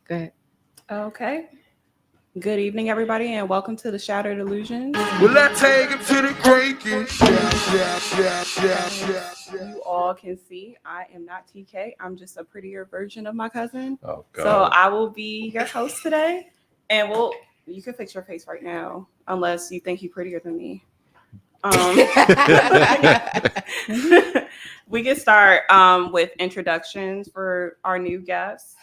Go ahead. Okay. Good evening, everybody, and welcome to the Shattered Illusionz. Will I take him to the breaking? You all can see I am not TK. I'm just a prettier version of my cousin. Oh, God. So I will be your host today. And you can fix your face right now, unless you think you're prettier than me. We can start with introductions for our new guests.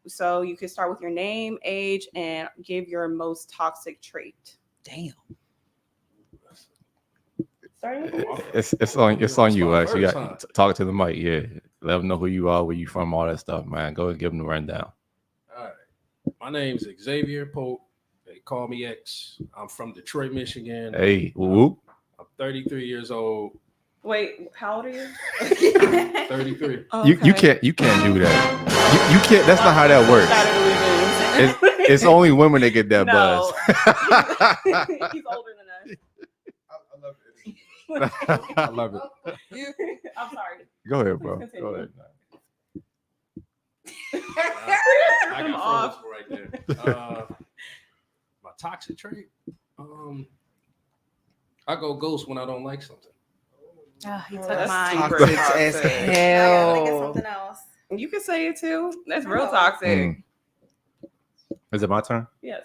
So you can start with your name, age, and give your most toxic trait. Damn. It's on you, X. You got to talk to the mic. Yeah, let them know who you are, where you from, all that stuff, man. Go and give them the rundown. All right. My name's Xavier Pope. They call me X. I'm from Detroit, Michigan. Hey, whoop. I'm 33 years old. Wait, how old are you? 33. Oh, You can't do that. You can't. That's not how that works. It's only women that get that buzz. He's older than us. I love it. I'm sorry. Go ahead, bro. Continue. Go ahead. I I'm got off. frozen right there. My toxic trait. I go ghost when I don't like something. Oh, he took That's mine. super Toxic toxic. as I gotta get hell. something else. You can say it too. That's real toxic. Is it my turn? Yes.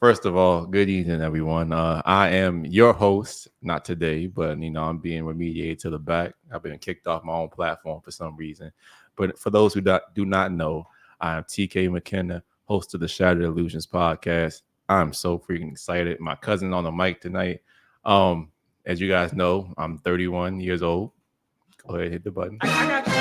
First of all, good evening, everyone. I am your host, not today, but I'm being remediated to the back. I've been kicked off my own platform for some reason. But for those who do not know, I am TK McKenna, host of the Shattered Illusionz Podcast. I'm so freaking excited. My cousin on the mic tonight. As you guys know, I'm 31 years old. Go ahead, hit the button. I got you.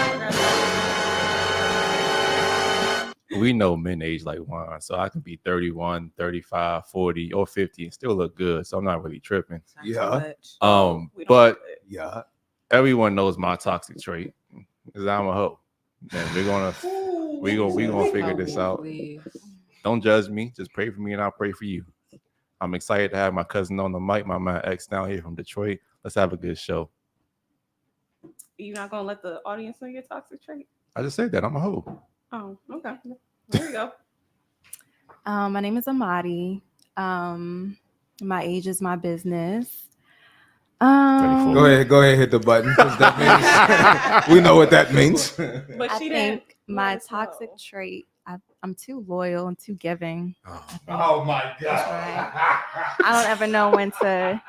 We know men age like wine, so I can be 31, 35, 40, or 50 and still look good. So I'm not really tripping. Yeah. We don't But do it. Yeah. everyone knows my toxic trait is I'm a hoe. And we're gonna figure this out. Please. Don't judge me. Just pray for me, and I'll pray for you. I'm excited to have my cousin on the mic, my man X down here from Detroit. Let's have a good show. You're not gonna let the audience know your toxic trait? I just said that I'm a hoe. Oh, okay. There you go. My name is Amadi. My age is my business. 34. Go ahead, hit the button. 'Cause that means we know what that means. But I she think didn't. my let us know. toxic trait, I'm too loyal and too giving. Oh my That's I don't ever know when to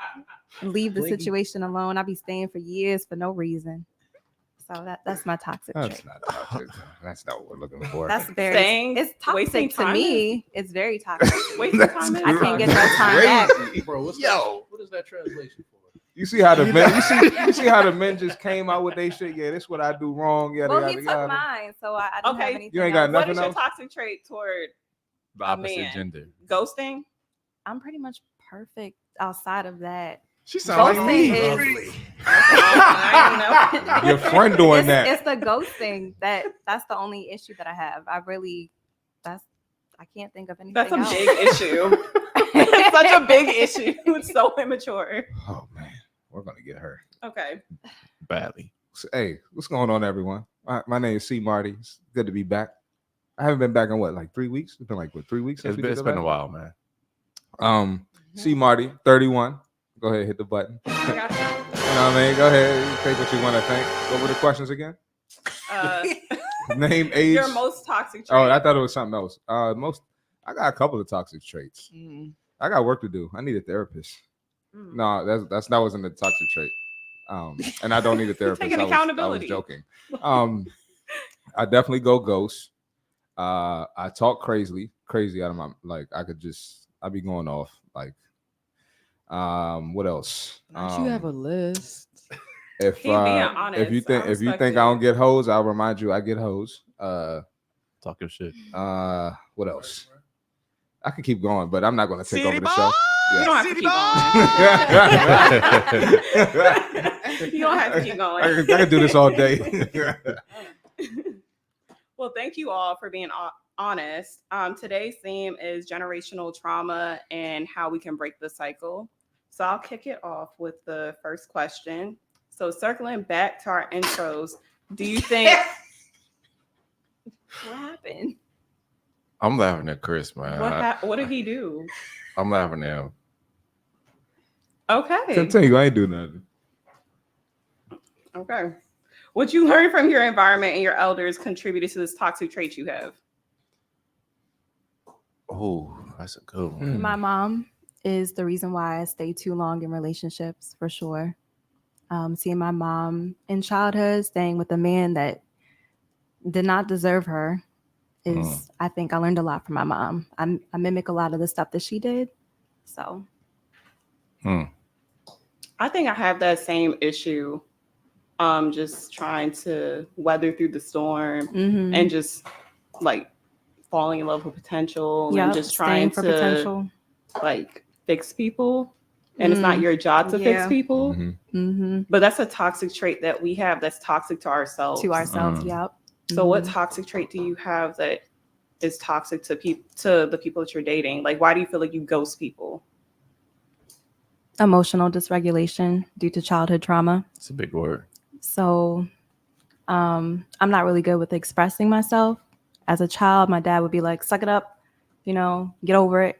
leave the situation alone. I'll be staying for years for no reason. So that's my toxic That's trait. not toxic. That's not what we're looking for. That's very Staying- it's wasting toxic to time me. It's very toxic. Wasting That's time. I can't get that time back. crazy. Bro, what is that translation for? You see how the men? You see how the men just came out with their shit. Yeah, this is what I do wrong. Yada Well, yada he took yada. mine, so I didn't Okay, have anything. you ain't got else. What nothing is your else? toxic trait toward The opposite man. gender. ghosting? I'm pretty much perfect outside of that. She sounds like me. Ghosting I Your friend doing it's, that. It's the ghosting that's the only issue that I have. I can't think of anything That's a else. big issue. It's such a big issue. It's so immature. Oh man, we're gonna get her. Okay. Badly. So, hey, what's going on, everyone? My name is C. Marty. It's good to be back. I haven't been back in what, like 3 weeks? It's been like 3 weeks. Since It's been a while, man. C. Marty, 31. Go ahead, hit the button. I got you. You know what I mean? Go ahead, you think what you want to think. What were the questions again? Name, age. Your most toxic trait. Oh, I thought it was something else. I got a couple of toxic traits. Mm. I got work to do. I need a therapist. Mm. No, that wasn't a toxic trait. And I don't need a therapist. Taking I was accountability. joking. I definitely go ghost. I talk crazy out of my I'd be going off like. What else? Don't you have a list? If He being honest, if you think I respect I it. don't get hoes, I'll remind you I get hoes. Talk your shit. What else? I could keep going, but I'm not going to take over the show. You don't have to keep going. You don't have to keep going. I can do this all day. Well, thank you all for being honest. Today's theme is generational trauma and how we can break the cycle. So I'll kick it off with the first question. So circling back to our intros, do you think What happened? I'm laughing at Chris, man. What did he do? I'm laughing at him. Okay. Continue. I ain't do nothing. Okay. What you learned from your environment and your elders contributed to this toxic trait you have? Oh, that's a good one. My mom is the reason why I stay too long in relationships, for sure. Seeing my mom in childhood staying with a man that did not deserve her is, I think I learned a lot from my mom. I mimic a lot of the stuff that she did. So. I think I have that same issue. Just trying to weather through the storm and just like falling in love with potential and just trying to potential. Like fix people. And it's not your job to fix people. But that's a toxic trait that we have that's toxic to ourselves. Yep. So what toxic trait do you have that is toxic to the people that you're dating? Like, why do you feel like you ghost people? Emotional dysregulation due to childhood trauma. It's a big word. So I'm not really good with expressing myself. As a child, my dad would be like, suck it up, get over it.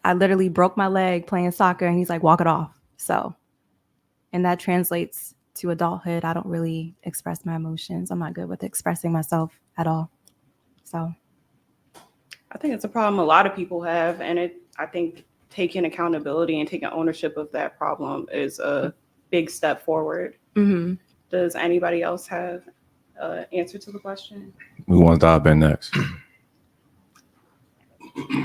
I literally broke my leg playing soccer and he's like, walk it off. So, and that translates to adulthood. I don't really express my emotions. I'm not good with expressing myself at all. So I think it's a problem a lot of people have. And I think taking accountability and taking ownership of that problem is a big step forward. Does anybody else have an answer to the question? We want to dive in next.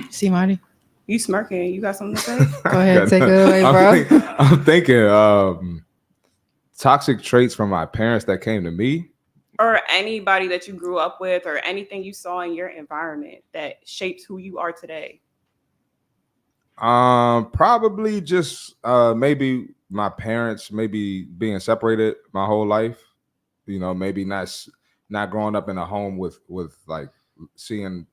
See, Marty? You smirking. You got something to say? Go ahead, take it away, bro. I'm thinking toxic traits from my parents that came to me. Or anybody that you grew up with or anything you saw in your environment that shapes who you are today. Probably just maybe my parents maybe being separated my whole life. Maybe not growing up in a home with like seeing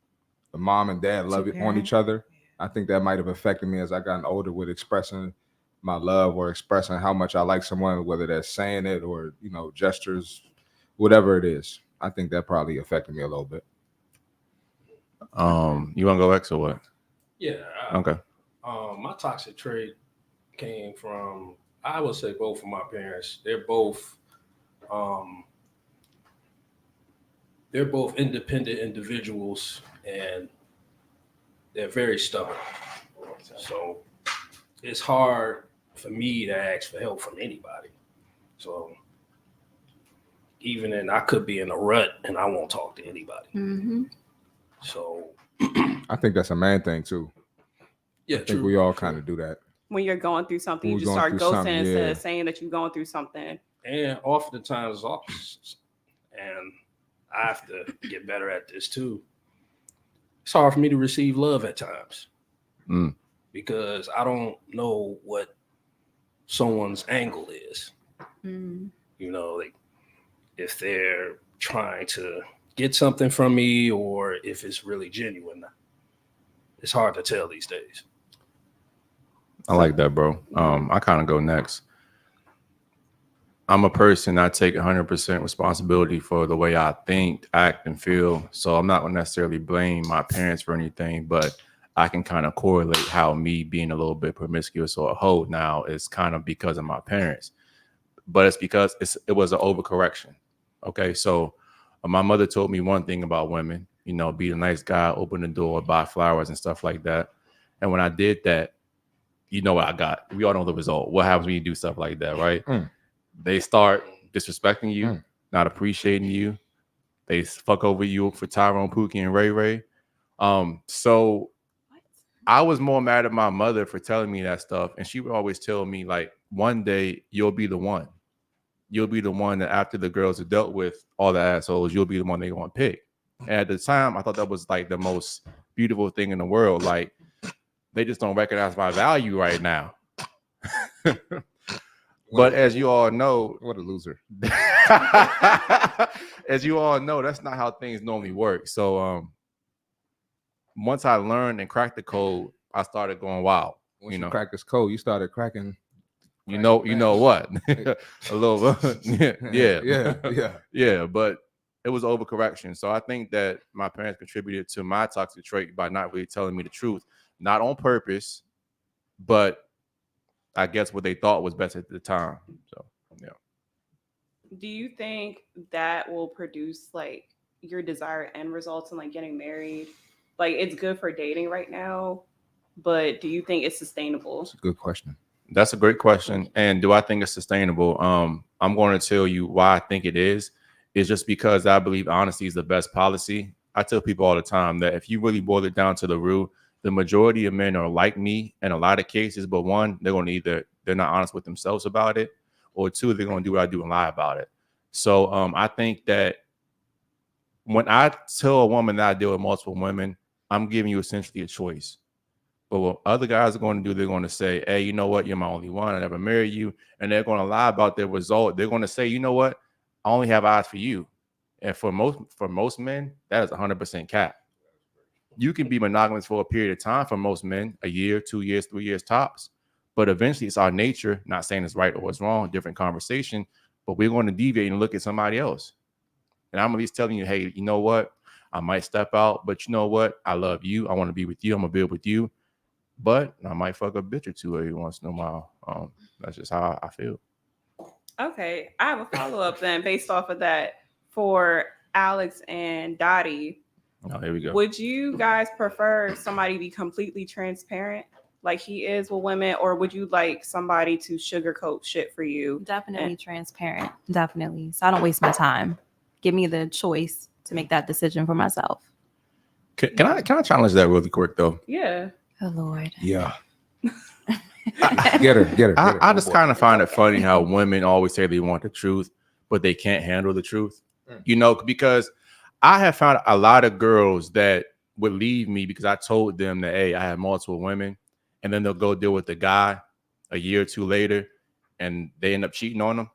the mom and dad love it on each other. I think that might have affected me as I gotten older with expressing my love or expressing how much I like someone, whether that's saying it or, gestures, whatever it is. I think that probably affected me a little bit. You want to go X or what? Yeah. Okay. My toxic trait came from, I would say, both of my parents. They're both independent individuals and they're very stubborn. So it's hard for me to ask for help from anybody. So I could be in a rut and I won't talk to anybody. So I think that's a man thing too. Yeah, I think we all kind of do that. When you're going through something, you just start ghosting instead of saying that you're going through something. And oftentimes, and I have to get better at this too. It's hard for me to receive love at times because I don't know what someone's angle is. Like if they're trying to get something from me or if it's really genuine. It's hard to tell these days. I like that, bro. I kind of go next. I'm a person, I take 100% responsibility for the way I think, act, and feel. So I'm not going to necessarily blame my parents for anything, but I can kind of correlate how me being a little bit promiscuous or a hoe now is kind of because of my parents. But it's because it was an overcorrection. Okay, so my mother told me one thing about women, be a nice guy, open the door, buy flowers and stuff like that. And when I did that, what I got. We all know the result. What happens when you do stuff like that, right? They start disrespecting you, not appreciating you. They fuck over you for Tyrone, Pookie, and Ray Ray. So I was more mad at my mother for telling me that stuff. And she would always tell me, like, one day you'll be the one. You'll be the one that after the girls have dealt with all the assholes, you'll be the one they're going to pick. And at the time, I thought that was like the most beautiful thing in the world. Like, they just don't recognize my value right now. But as you all know, what a loser. As you all know, that's not how things normally work. So once I learned and cracked the code, I started going wild. Once you cracked this code, you started cracking. You know what? A little, yeah. But it was overcorrection. So I think that my parents contributed to my toxic trait by not really telling me the truth, not on purpose, but I guess what they thought was best at the time. So yeah. Do you think that will produce like your desired end results in like getting married? Like it's good for dating right now, but do you think it's sustainable? That's a good question. That's a great question. And do I think it's sustainable? I'm going to tell you why I think it is. It's just because I believe honesty is the best policy. I tell people all the time that if you really boil it down to the root, the majority of men are like me in a lot of cases, but one, they're going to they're not honest with themselves about it, or two, they're going to do what I do and lie about it. So I think that when I tell a woman that I deal with multiple women, I'm giving you essentially a choice. But what other guys are going to do, they're going to say, hey, you know what? You're my only one. I never marry you. And they're going to lie about their result. They're going to say, you know what? I only have eyes for you. And for most men, that is 100% cap. You can be monogamous for a period of time for most men, a year, 2 years, 3 years tops. But eventually it's our nature, not saying it's right or it's wrong, different conversation, but we're going to deviate and look at somebody else. And I'm at least telling you, hey, you know what? I might step out, but you know what? I love you. I want to be with you. I'm going to build with you. But I might fuck a bitch or two every once in a while. That's just how I feel. Okay, I have a follow-up then based off of that for Alex and Dottie. Oh, here we go. Would you guys prefer somebody be completely transparent like he is with women, or would you like somebody to sugarcoat shit for you? Definitely transparent. Definitely. So I don't waste my time. Give me the choice to make that decision for myself. Can I challenge that really quick though? Yeah. Oh Lord. Yeah. Get her. I just kind of find it funny how women always say they want the truth, but they can't handle the truth. You know, because I have found a lot of girls that would leave me because I told them that, hey, I have multiple women, and then they'll go deal with the guy a year or two later, and they end up cheating on them.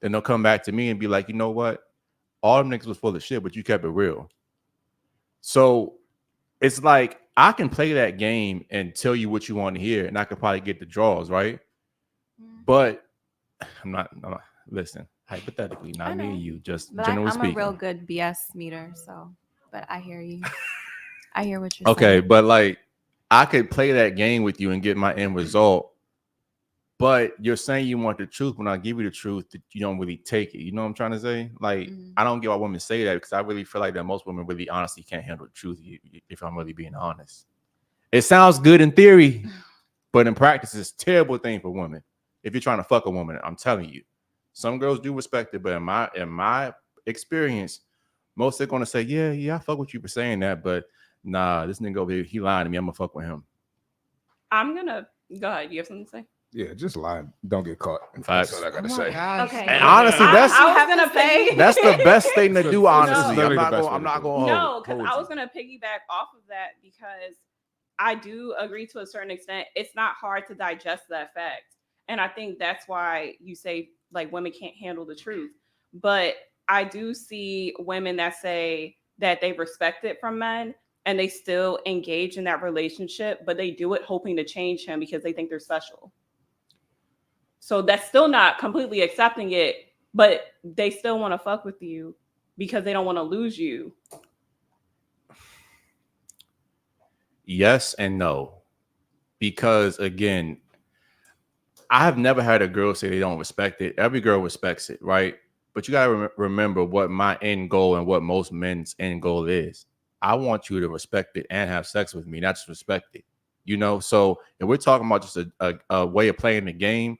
Then they'll come back to me and be like, you know what? All them niggas was full of shit, but you kept it real. So it's like I can play that game and tell you what you want to hear, and I could probably get the draws, right? But I'm not listen, hypothetically, not me and you, just but generally I'm speaking. a real good BS meter, so but I hear you. I hear what you're saying. Okay, but like I could play that game with you and get my end result. But you're saying you want the truth when I give you the truth, that you don't really take it. You know what I'm trying to say? Like, I don't get why women say that, because I really feel like that most women really honestly can't handle the truth, if I'm really being honest. It sounds good in theory, but in practice, it's a terrible thing for women. If you're trying to fuck a woman, I'm telling you. Some girls do respect it, but in my experience, most are going to say, yeah, I fuck with you for saying that, but nah, this nigga over here, he lying to me. I'm going to fuck with him. I'm going to go ahead. You have something to say? Yeah, just lie. Don't get caught. Facts. That's what I gotta say. Okay. And honestly, I was gonna say that's the best thing to do. Honestly, No. I'm not going. No, because I was gonna piggyback off of that, because I do agree to a certain extent. It's not hard to digest that fact, and I think that's why you say like women can't handle the truth. But I do see women that say that they respect it from men, and they still engage in that relationship, but they do it hoping to change him because they think they're special. So that's still not completely accepting it, but they still want to fuck with you because they don't want to lose you. Yes and no. Because again, I have never had a girl say they don't respect it. Every girl respects it, right? But you got to remember what my end goal and what most men's end goal is. I want you to respect it and have sex with me, not just respect it. You know, so if we're talking about just a way of playing the game,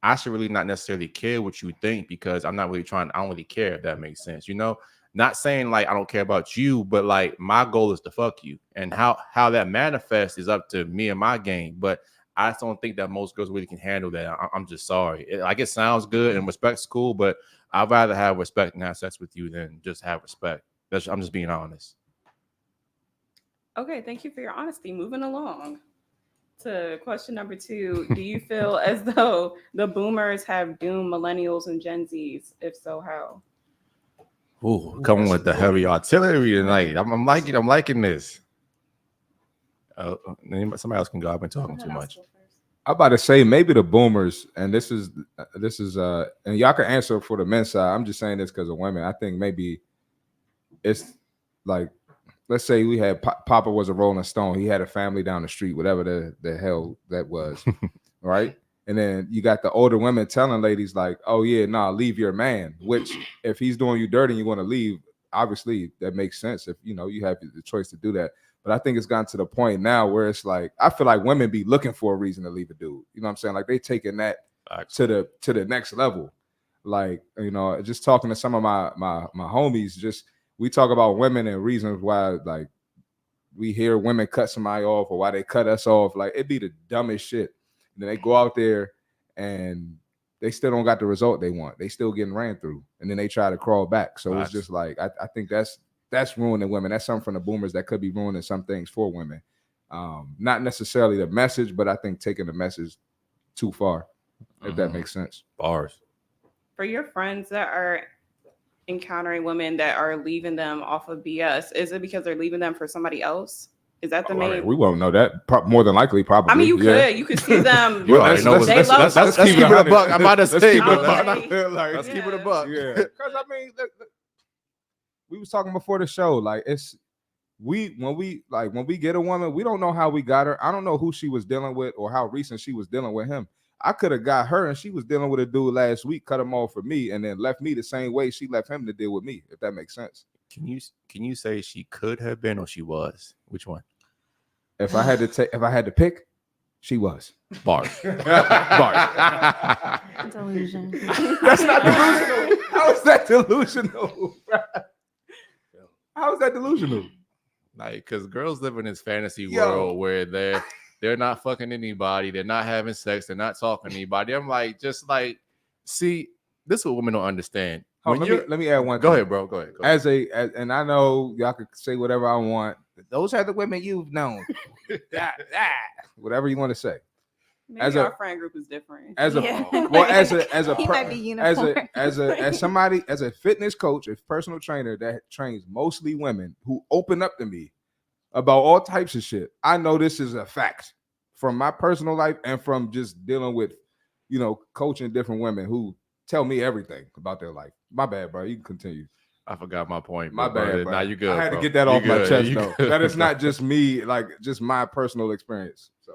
I should really not necessarily care what you think, because I'm not really I don't really care, if that makes sense. You know, not saying like I don't care about you, but like my goal is to fuck you, and how that manifests is up to me and my game. But I just don't think that most girls really can handle that. I'm just sorry. It sounds good and respect's cool, but I'd rather have respect and have sex with you than just have respect. I'm just being honest. Okay, thank you for your honesty. Moving along to question number 2. Do you feel as though the boomers have doomed millennials and Gen Zs? If so, how? Ooh, coming with the heavy artillery tonight. I'm liking this. Somebody else can go. I've been talking too much. I'm about to say maybe the boomers, and this is and y'all can answer for the men's side. I'm just saying this because of women. I think maybe it's like, let's say we had Papa was a Rolling Stone. He had a family down the street, whatever the hell that was, right? And then you got the older women telling ladies like, oh yeah, nah, leave your man. Which if he's doing you dirty and you want to leave, obviously that makes sense if you have the choice to do that. But I think it's gotten to the point now where it's like, I feel like women be looking for a reason to leave a dude. You know what I'm saying? Like they taking that to the next level. Like, just talking to some of my homies, just we talk about women and reasons why, like, we hear women cut somebody off or why they cut us off. Like, it'd be the dumbest shit. And then they go out there and they still don't got the result they want. They still getting ran through. And then they try to crawl back. So it's just like, I think that's ruining women. That's something from the boomers that could be ruining some things for women. Not necessarily the message, but I think taking the message too far, if that makes sense. Bars. For your friends that are encountering women that are leaving them off of BS, is it because they're leaving them for somebody else? Is that the main? We won't know that. More than likely, probably. I mean, you could see them. Let's keep it a buck. I'm about to say, let's keep it a buck. Yeah, because I mean, we was talking before the show. Like, when we get a woman, we don't know how we got her. I don't know who she was dealing with or how recent she was dealing with him. I could have got her and she was dealing with a dude last week, cut him off for me, and then left me the same way she left him to deal with me, if that makes sense. Can you say she could have been or she was? Which one? If I had to pick, she was. Bars. Bars. Delusion. That's not delusional. How is that delusional? How is that delusional? Like, because girls live in this fantasy world where they're not fucking anybody, they're not having sex, they're not talking to anybody. I'm like, see, this is what women don't understand. Let me add one. Go ahead, bro. Go ahead. And I know y'all could say whatever I want. Those are the women you've known. Whatever you want to say. Maybe our friend group is different. As a he might be unicorn. as somebody, as a fitness coach, a personal trainer that trains mostly women who open up to me about all types of shit. I know this is a fact from my personal life and from just dealing with, coaching different women who tell me everything about their life. My bad, bro. You can continue. I forgot my point. My bad, bro. Now you good. I had to get that off my chest, though. That is not just me, like just my personal experience. So,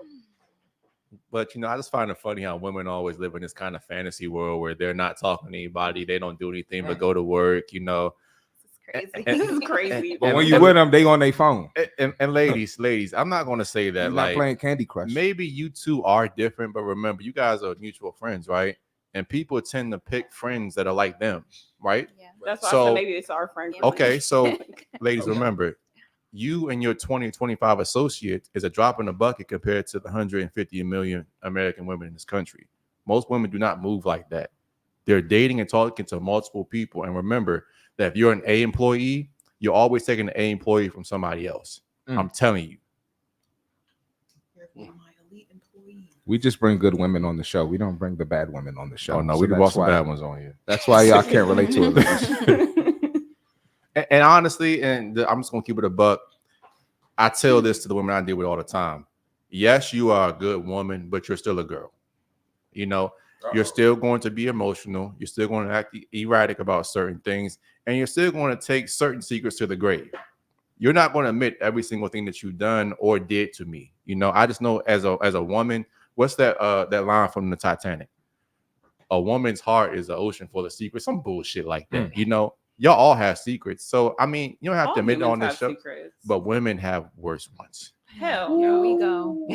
but I just find it funny how women always live in this kind of fantasy world where they're not talking to anybody, they don't do anything but go to work. Crazy. This is crazy. But when you with them, they on their phone. And ladies, I'm not going to say that. You're not playing Candy Crush. Maybe you two are different, but remember, you guys are mutual friends, right? And people tend to pick friends that are like them, right? Yeah. That's why I said maybe it's our friend group. Okay, so ladies, remember, you and your 20, 25 associates is a drop in the bucket compared to the 150 million American women in this country. Most women do not move like that. They're dating and talking to multiple people. And remember that if you're an A employee, you're always taking an A employee from somebody else. I'm telling you. We just bring good women on the show. We don't bring the bad women on the show. Oh, no, we can watch some bad ones on here. That's why y'all can't relate to it. And honestly, I'm just going to keep it a buck. I tell this to the women I deal with all the time. Yes, you are a good woman, but you're still a girl. You're still going to be emotional. You're still going to act erratic about certain things. And you're still going to take certain secrets to the grave. You're not going to admit every single thing that you've done or did to me. I just know as a woman, what's that line from the Titanic? A woman's heart is an ocean full of secrets. Some bullshit like that. Y'all all have secrets. So, I mean, you don't have to admit it on this show. Secrets. But women have worse ones. Hell, here we go.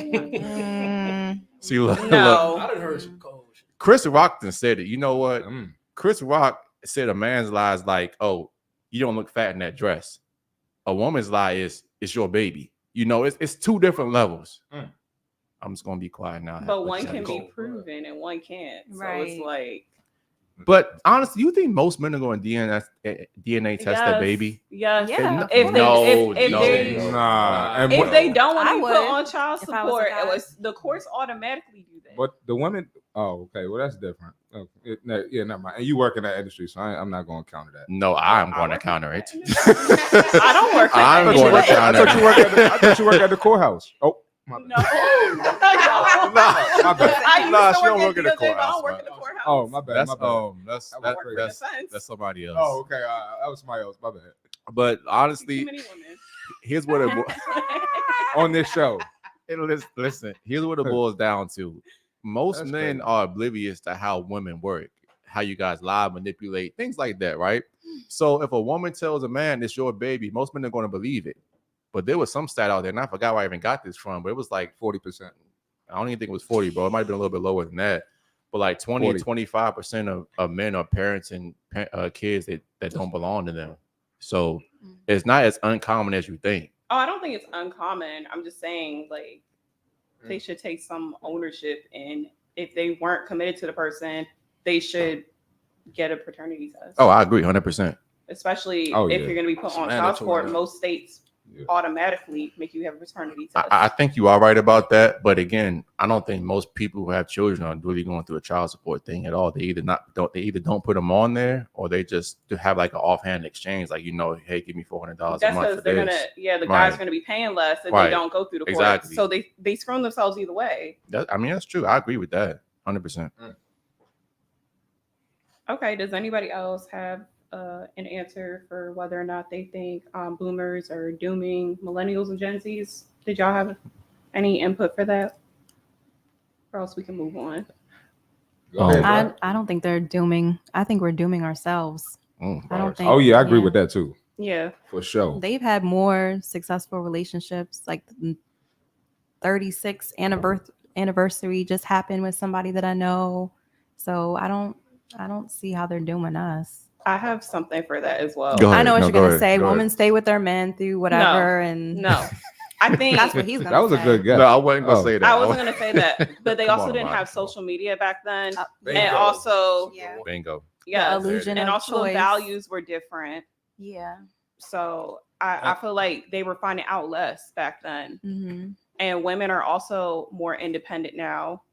See, look. I done heard some cold shit. Chris Rock said it. You know what? Chris Rock said a man's lie is like, oh, you don't look fat in that dress. A woman's lie is, it's your baby. It's two different levels. I'm just gonna be quiet now. But one can be proven and one can't. So it's like. But honestly, you think most men are going to DNA test their baby? Yes. Yeah. If they don't want to be put on child support, the courts automatically do that. But the women, okay, well that's different. Never mind. And you work in that industry, so I'm not going to counter that. No, I'm going to counter it. I don't work. I'm going to counter it. I thought you work at the courthouse. Oh. No. My bad. She don't work at the courthouse. Oh, my bad. That's somebody else. Oh, okay. That was somebody else. My bad. But Too honestly, many women. here's what it On this show. listen. Here's what it boils down to. Most That's men crazy. are oblivious to how women work, how you guys lie, manipulate, things like that, right? So if a woman tells a man it's your baby, most men are going to believe it. But there was some stat out there, and I forgot where I even got this from, but it was like 40%. I don't even think it was 40, bro. It might have been a little bit lower than that. But like 20 40. to 25% of men are parenting kids that don't belong to them. So it's not as uncommon as you think. Oh, I don't think it's uncommon. I'm just saying, like, they should take some ownership, and if they weren't committed to the person, they should get a paternity test. Oh, I agree 100%. Especially Oh, if yeah. you're going to be put It's on child mandatory support, now. most states Yeah. automatically make you have a paternity test. I think you are right about that, but again, I don't think most people who have children are really going through a child support thing at all. They either don't put them on there, or they just have like an offhand exchange, like hey, give me $400 a That's month for because they're this. the Right. guy's gonna be paying less if Right. they don't go through the courts. Exactly. So they screw themselves either way. That's true. I agree with that 100%. Okay. Does anybody else have an answer for whether or not they think boomers are dooming millennials and Gen Zs? Did y'all have any input for that? Or else we can move on. Go ahead, I, bro. I don't think they're dooming. I think we're dooming ourselves. I don't think. Oh, yeah, I agree with that too. Yeah. For sure. They've had more successful relationships. Like the 36th anniversary just happened with somebody that I know. So I don't see how they're dooming us. I have something for that as well. Go ahead. I know what No, you're go gonna ahead. say. Go ahead. Women stay with their men through whatever, and No. I think that's what he's gonna That was a say. good guess. No, I wasn't gonna say that. I wasn't gonna say that, but they Come also on, didn't Amari. have social media back then, Bingo. and also Yeah. Bingo. yes, illusion and of also the choice. values were different. Yeah. So I feel like they were finding out less back then, Mm-hmm. and women are also more independent now.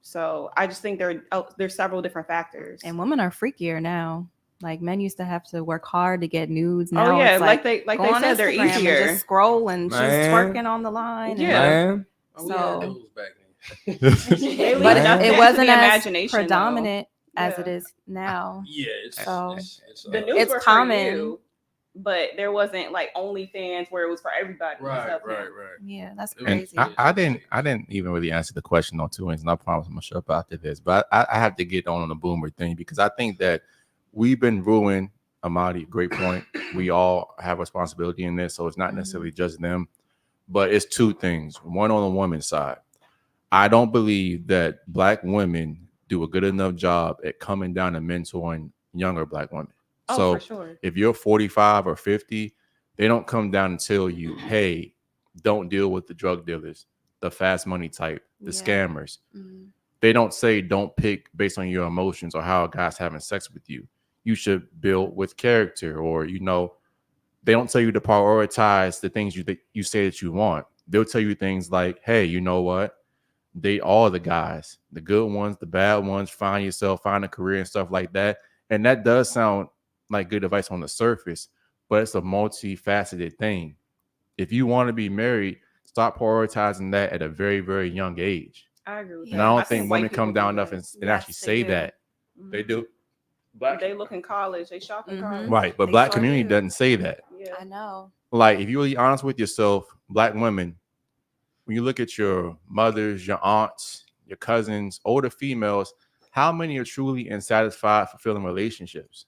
So I just think there's several different factors. And women are freakier now. Like men used to have to work hard to get nudes. Now oh yeah, it's like they go on said, they're Instagram and easier. just scroll and she's Man. twerking on the line. Yeah. Man. Oh, we had So- those back then. They leave But Man. nothing it to wasn't the as imagination, though. predominant as it Yeah. is now. Yeah, it's So, it's The news It's were for common. you, but there wasn't like OnlyFans where it was for everybody. and right. stuff now. Yeah, that's And crazy. I didn't even really answer the question on two ends, and I promise I'm gonna shut up after this. But I have to get on the boomer thing because I think that we've been ruined. Amadi, great point. We all have responsibility in this, so it's not necessarily just them, but it's two things. One on the woman's side, I don't believe that Black women do a good enough job at coming down and mentoring younger Black women. Oh, So for sure. if you're 45 or 50, they don't come down and tell you, hey, don't deal with the drug dealers, the fast money type, the Yeah. scammers. Mhm. They don't say don't pick based on your emotions or how a guy's having sex with you. You should build with character, or they don't tell you to prioritize the things you say that you want. They'll tell you things like, hey, you know what? Date all the guys, the good ones, the bad ones, find yourself, find a career and stuff like that. And that does sound like good advice on the surface, but it's a multifaceted thing. If you want to be married, stop prioritizing that at a very, very young age. I agree with Yeah. that. And I don't see think white women come people down do enough that. and actually Yes, say they do. that. Mhm. They do. They look in college. They shop in Mhm. college. Right, but They Black sure community do. doesn't say that. Yeah. I know. Like, if you're really honest with yourself, Black women, when you look at your mothers, your aunts, your cousins, older females, how many are truly in satisfied, fulfilling relationships?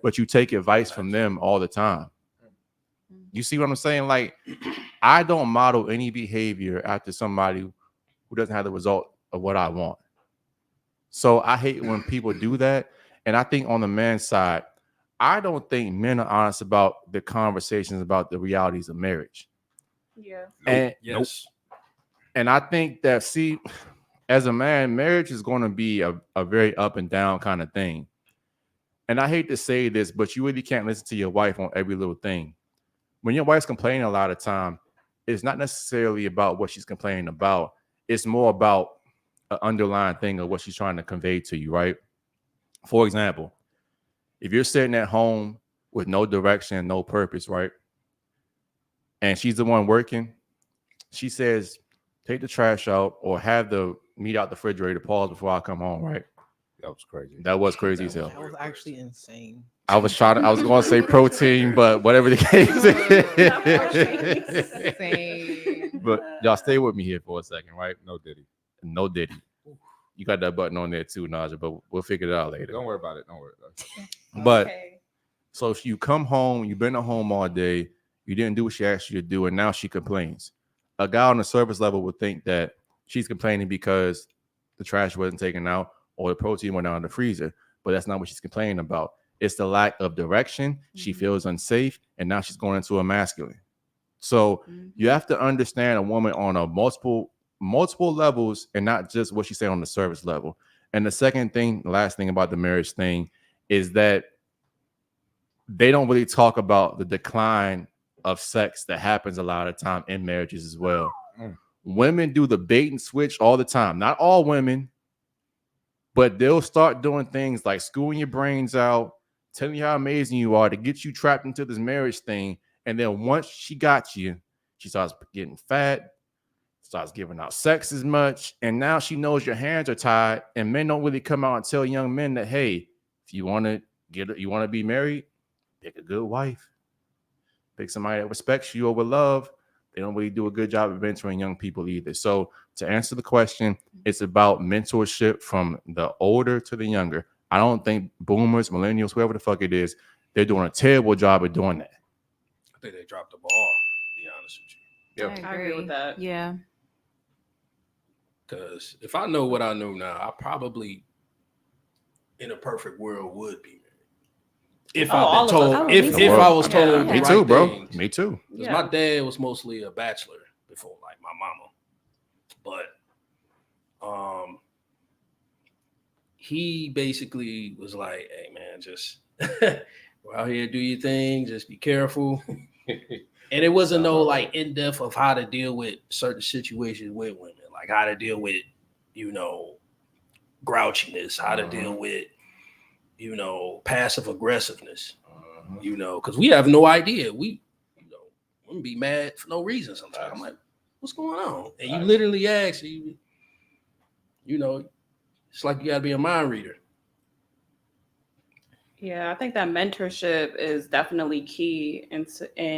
But you take advice from them all the time. You see what I'm saying? Like, I don't model any behavior after somebody who doesn't have the result of what I want. So I hate when people do that. And I think on the man's side, I don't think men are honest about the conversations about the realities of marriage. Yeah. And Yes. And I think that, see, as a man, marriage is going to be a very up and down kind of thing. And I hate to say this, but you really can't listen to your wife on every little thing. When your wife's complaining a lot of time, it's not necessarily about what she's complaining about. It's more about an underlying thing of what she's trying to convey to you, right? For example, if you're sitting at home with no direction, no purpose, right? And she's the one working, she says, take the trash out or have the meat out the refrigerator, pause before I come home, right? That was crazy. That was crazy as hell. That was actually insane. I was going to say protein, but whatever the case is. Same. But y'all stay with me here for a second, right? No Diddy. No Diddy. You got that button on there too, Naja, but we'll figure it out later. Don't worry about it. Don't worry about it. But Okay. so if you come home, you've been at home all day, you didn't do what she asked you to do, and now she complains. A guy on the surface level would think that she's complaining because the trash wasn't taken out or the protein went down in the freezer, but that's not what she's complaining about. It's the lack of direction. She feels unsafe, and now she's going into a masculine. So you have to understand a woman on a multiple levels and not just what she said on the service level. And the second thing, last thing about the marriage thing is that they don't really talk about the decline of sex that happens a lot of time in marriages as well. Women do the bait and switch all the time. Not all women, but they'll start doing things like schooling your brains out, telling you how amazing you are to get you trapped into this marriage thing. And then once she got you, she starts getting fat, starts giving out sex as much. And now she knows your hands are tied. And men don't really come out and tell young men that, hey, if you want to be married, pick a good wife. Pick somebody that respects you over love. They don't really do a good job of mentoring young people either. So to answer the question, it's about mentorship from the older to the younger. I don't think boomers, millennials, whoever the fuck it is, they're doing a terrible job of doing that. I think they dropped the ball, to be honest with you. I agree with that. Yeah. Because if I know what I know now, I probably, in a perfect world, would be married. If all I've been of us. told, Oh, if me I too. was told, Yeah. the Me right too, bro. things. Me too. Because Yeah. my dad was mostly a bachelor before, like my mama. But he basically was like, hey man, just go out here, do your thing, just be careful. And it wasn't no like in-depth of how to deal with certain situations with women, like how to deal with, grouchiness, how to deal with, passive aggressiveness, because we have no idea. We be mad for no reason sometimes. I'm like, what's going on? And you literally ask, it's like you gotta be a mind reader. Yeah, I think that mentorship is definitely key, and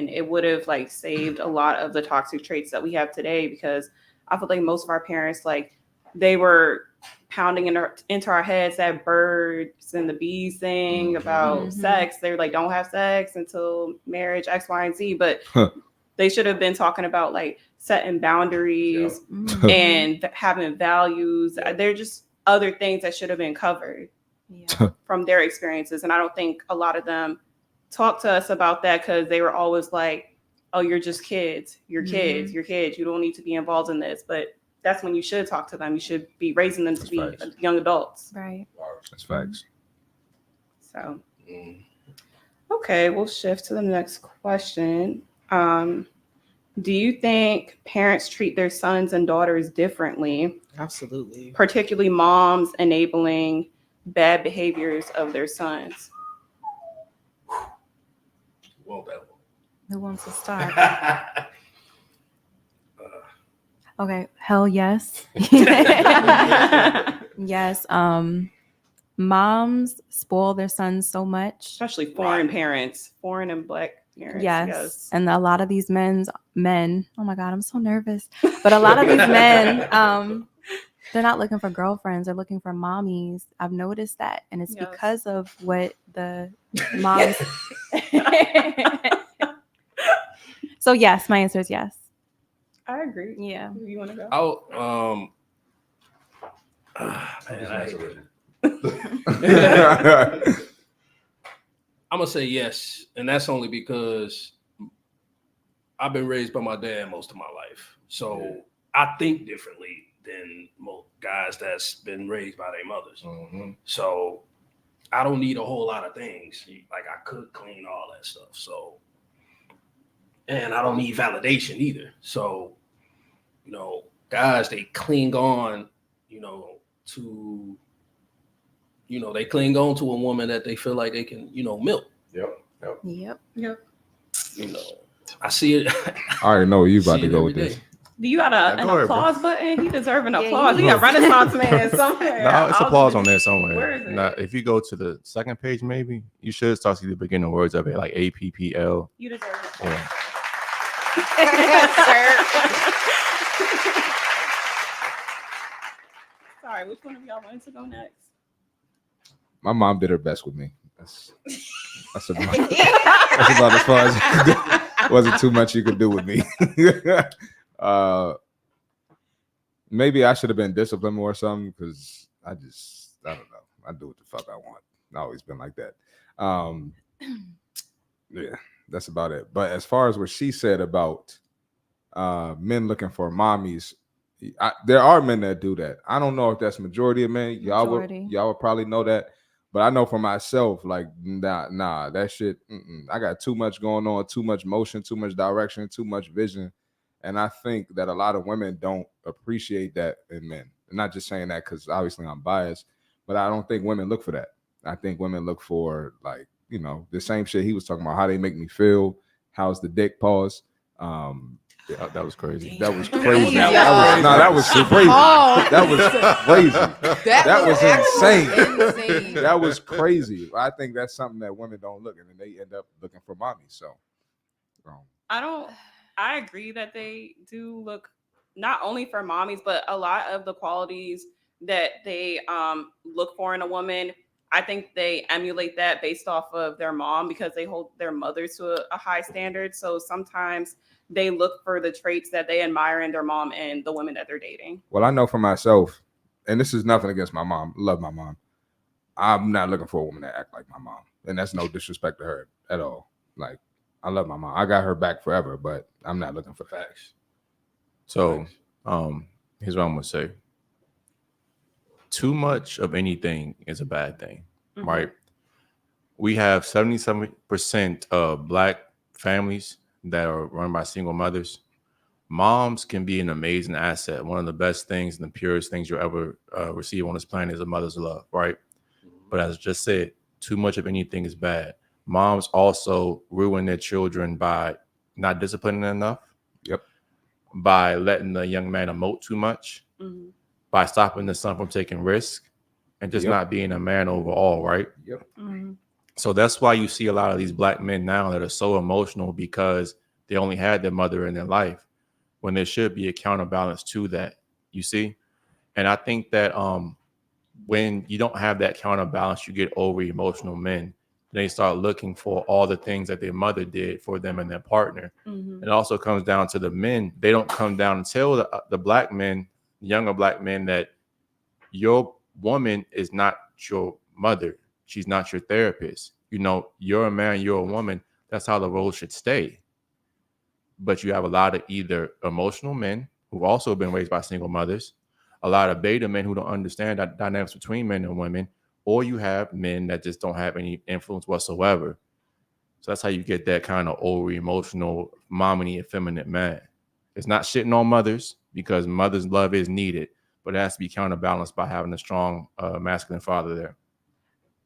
it would have like saved a lot of the toxic traits that we have today, because I feel like most of our parents, like, they were pounding into our heads that birds and the bees thing about sex. They were like, don't have sex until marriage, X, Y, and Z. But they should have been talking about like setting boundaries and having values. They're just other things that should have been covered from their experiences. And I don't think a lot of them talk to us about that, because they were always like, oh, you're just kids. You're kids. You're kids. You don't need to be involved in this. But that's when you should talk to them. You should be raising them to be young adults. Right. That's facts. So, okay, we'll shift to the next question. Do you think parents treat their sons and daughters differently? Absolutely. Particularly moms enabling bad behaviors of their sons? Well, that Who wants to start? one. Okay. Hell yes. Yes. Moms spoil their sons so much. Especially foreign parents, foreign and Black parents. Yes. And a lot of these men, oh my God, I'm so nervous. But a lot of these men, they're not looking for girlfriends. They're looking for mommies. I've noticed that. And it's because of what the moms. So yes, my answer is yes. I agree. Yeah. You want to go? I'm gonna say yes, and that's only because I've been raised by my dad most of my life, so I think differently than most guys that's been raised by their mothers. So I don't need a whole lot of things. Like, I cook, clean, all that stuff. So, and I don't need validation either. So, guys, they cling on, to, they cling on to a woman that they feel like they can, milk. Yep. I see it. I already know where you about see to it go every with this. day. Do you got Yeah, an go ahead, applause button? He deserves an Yeah, applause. you He got do. Renaissance man somewhere. No, it's I'll applause just- on there somewhere. Where is it? Now, if you go to the second page, maybe you should start to see the beginning words of it, like APPL. You deserve an applause. Yeah. Sorry, which one of y'all wanted to go next? My mom did her best with me. That's about as far as you could do. Wasn't too much you could do with me. Maybe I should have been disciplined more or something because I don't know. I do what the fuck I want. I've always been like that. Yeah, that's about it. But as far as what she said about men looking for mommies, there are men that do that. I don't know if that's majority of men. Y'all would probably know that. But I know for myself, like, nah, that shit, I got too much going on, too much motion, too much direction, too much vision. And I think that a lot of women don't appreciate that in men. I'm not just saying that because obviously I'm biased, but I don't think women look for that. I think women look for, like, you know, the same shit he was talking about, how they make me feel, how's the dick pause. Yeah, that was crazy. That was crazy. Damn. That was crazy. Oh. That was crazy. That was insane. insane. That was crazy. I think that's something that women don't look at, and they end up looking for mommy. So, I agree that they do look not only for mommies, but a lot of the qualities that they look for in a woman. I think they emulate that based off of their mom because they hold their mother to a high standard. So sometimes they look for the traits that they admire in their mom and the women that they're dating. well, I know for myself, and this is nothing against my mom. Love my mom. I'm not looking for a woman that act like my mom, and that's no disrespect to her at all. Like, I love my mom. I got her back forever, but I'm not looking for Facts. So, here's what I'm gonna say. Too much of anything is a bad thing, right? We have 77% of Black families that are run by single mothers. Moms can be an amazing asset. One of the best things and the purest things you'll ever receive on this planet is a mother's love, right? But as I just said, too much of anything is bad. Moms also ruin their children by not disciplining enough. Yep. By letting the young man emote too much. By stopping the son from taking risks and just not being a man overall, right? Yep. So that's why you see a lot of these Black men now that are so emotional because they only had their mother in their life when there should be a counterbalance to that, you see? And I think that when you don't have that counterbalance, you get over emotional men. They start looking for all the things that their mother did for them and their partner. It also comes down to the men. They don't come down and tell the Black men, younger Black men, that your woman is not your mother. She's not your therapist. You know, you're a man, you're a woman. That's how the role should stay. But you have a lot of either emotional men who've also been raised by single mothers, a lot of beta men who don't understand that dynamics between men and women, or you have men that just don't have any influence whatsoever. So that's how you get that kind of over emotional, mommy, effeminate man. It's not shitting on mothers because mother's love is needed, but it has to be counterbalanced by having a strong masculine father there.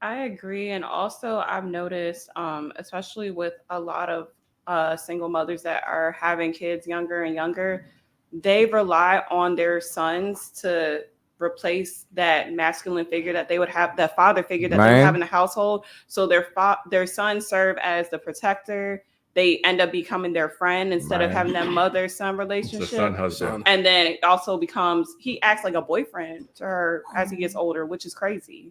I agree. And also I've noticed, especially with a lot of single mothers that are having kids younger and younger, they rely on their sons to replace that masculine figure that they would have, that father figure that they would have in the household. So their sons serve as the protector. They end up becoming their friend instead of having that mother-son relationship. It's a son husband. And then it also becomes, he acts like a boyfriend to her as he gets older, which is crazy.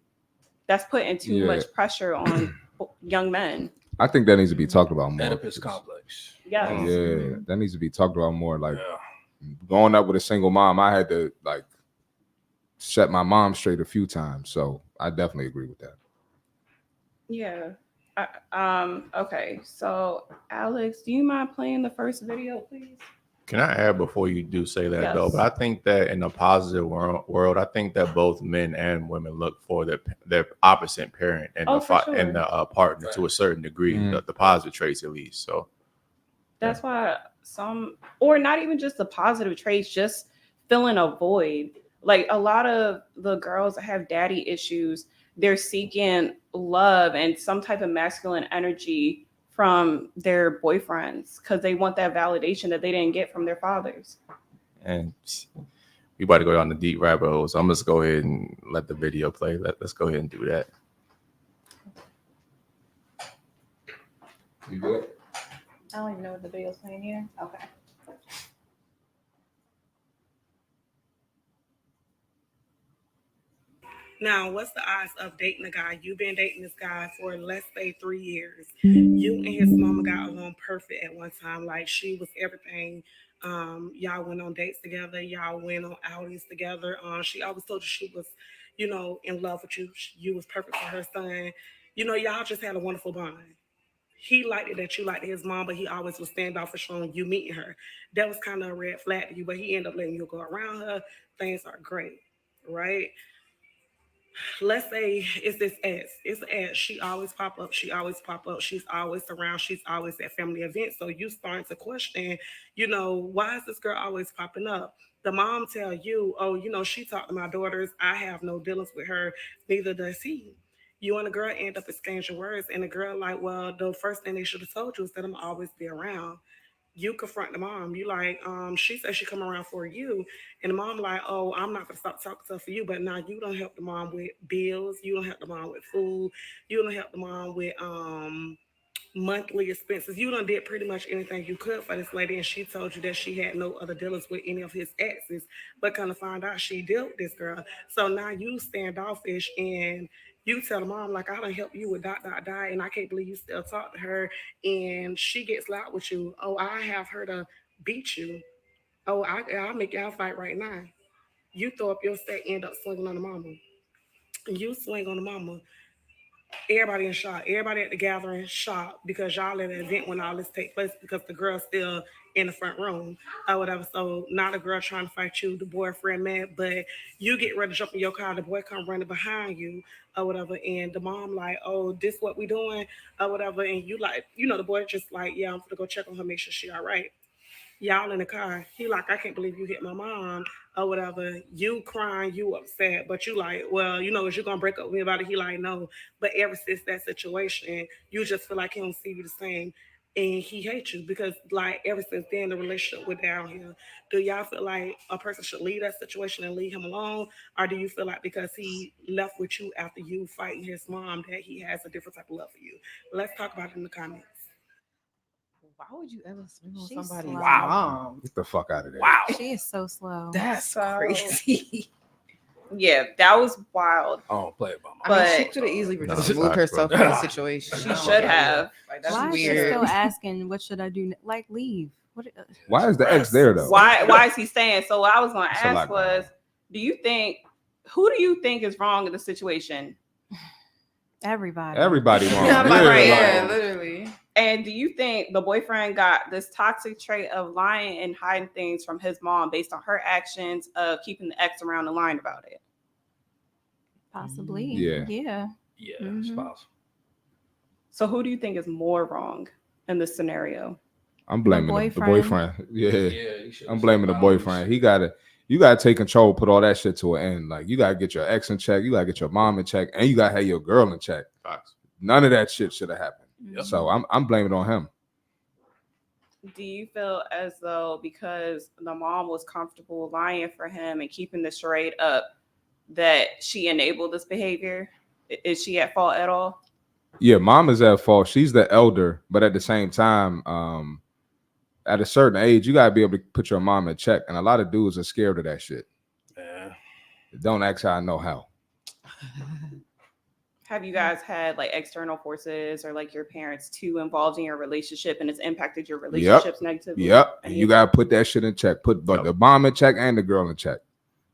That's putting too much pressure on young men. I think that needs to be talked about more. Oedipus complex. Yeah. Yeah, that needs to be talked about more. Like, growing up with a single mom, I had to, like, set my mom straight a few times. So I definitely agree with that. Yeah. Okay. So Alex, do you mind playing the first video, please? Can I add before you do say that, Yes. though? But I think that in a positive world, I think that both men and women look for their opposite parent and and the partner to a certain degree, the positive traits at least. So that's why some, or not even just the positive traits, just filling a void. Like a lot of the girls that have daddy issues, they're seeking love and some type of masculine energy from their boyfriends because they want that validation that they didn't get from their fathers. And we about to go down the deep rabbit hole. So I'm just go ahead and let the video play. Let's go ahead and do that. You good? I don't even know what the video's playing here. Okay. Now, what's the odds of dating a guy? You've been dating this guy for, let's say, 3 years. You and his mama got along perfect at one time. Like, she was everything. Y'all went on dates together. Y'all went on outings together. She always told you she was, in love with you. You was perfect for her son. Y'all just had a wonderful bond. He liked it that you liked his mom, but he always was standoffish on you meeting her. That was kind of a red flag to you, but he ended up letting you go around her. Things are great, right? Let's say it's this ex. It's an ex. She always pop up. She always pop up. She's always around. She's always at family events. So you starting to question, why is this girl always popping up? The mom tell you, oh, she talked to my daughters. I have no dealings with her. Neither does he. You and the girl end up exchanging words, and the girl like, well, the first thing they should have told you is that I'm always be around. You confront the mom. You like, she said she come around for you. And the mom like, oh, I'm not gonna stop talking to her for you. But now you don't help the mom with bills. You don't help the mom with food. You don't help the mom with monthly expenses. You done did pretty much anything you could for this lady, and she told you that she had no other dealings with any of his exes, but kind of find out she dealt with this girl. So now you standoffish and you tell the mom, like, I done help you with dot, dot, dot, and I can't believe you still talk to her. And she gets loud with you. Oh, I have her to beat you. Oh, I'll make y'all fight right now. You throw up your set, end up swinging on the mama. You swing on the mama. Everybody in shock. Everybody at the gathering shocked because y'all at an event when all this take place because the girl's still in the front room or whatever. So now the girl trying to fight you, the boyfriend mad, but you get ready to jump in your car, the boy come running behind you or whatever, and the mom like, oh, this what we doing or whatever, and you like, the boy just like, yeah, I'm gonna go check on her, make sure she all right. Y'all in the car. He like, I can't believe you hit my mom or whatever. You crying, you upset, but you like, well, is you gonna break up with me about it? He like, no. But ever since that situation, you just feel like he don't see you the same. And he hates you because like ever since then the relationship went downhill. Do y'all feel like a person should leave that situation and leave him alone? Or do you feel like because he left with you after you fighting his mom that he has a different type of love for you? Let's talk about it in the comments. Why would you ever swing on She's somebody's slow. mom? Get the fuck out of there. Wow. She is so slow. That's So- crazy. Yeah, that was wild. I don't play about my. I mean, she But- could have easily No, just it's removed not, herself bro. from the situation. She should have. Like, that's Why is she weird. still asking, what should I do? Like, leave. What? Why is the ex there though? Why is he staying? So what I was gonna That's a lot ask going was, who do you think is wrong in the situation? Everybody. Everybody wrong. Yeah, Yeah, right, like- yeah, literally. And do you think the boyfriend got this toxic trait of lying and hiding things from his mom based on her actions of keeping the ex around and lying about it? Possibly. Yeah. Yeah. Yeah, Mhm. it's possible. So who do you think is more wrong in this scenario? I'm blaming the boyfriend. Yeah. Yeah, I'm blaming the boyfriend. You gotta take control, put all that shit to an end. Like you gotta get your ex in check, you gotta get your mom in check, and you gotta have your girl in check. Facts. None of that shit should have happened. Mhm. So I'm blaming it on him. Do you feel as though because the mom was comfortable lying for him and keeping the charade up that she enabled this behavior? Is she at fault at all? Yeah, mom is at fault. She's the elder, but at the same time, at a certain age, you gotta be able to put your mom in check. And a lot of dudes are scared of that shit. Yeah. Don't ask how I know how. Have you guys had like external forces or like your parents too involved in your relationship and it's impacted your relationships negatively? Yep. And you gotta put that shit in check. Put Yep. the mom in check and the girl in check.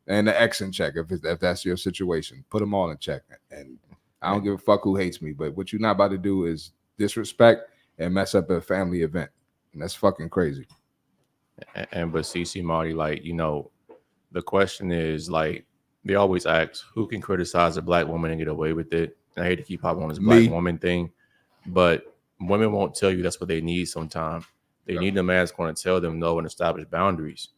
And the ex in check if that's your situation. Put them all in check. And I don't give a fuck who hates me, but what you're not about to do is disrespect and mess up a family event. And that's fucking crazy. But CC Marty, like, the question is like they always ask who can criticize a black woman and get away with it. And I hate to keep hopping on this black Me. woman thing, but women won't tell you that's what they need sometimes. They need a man that's going to tell them no and establish boundaries.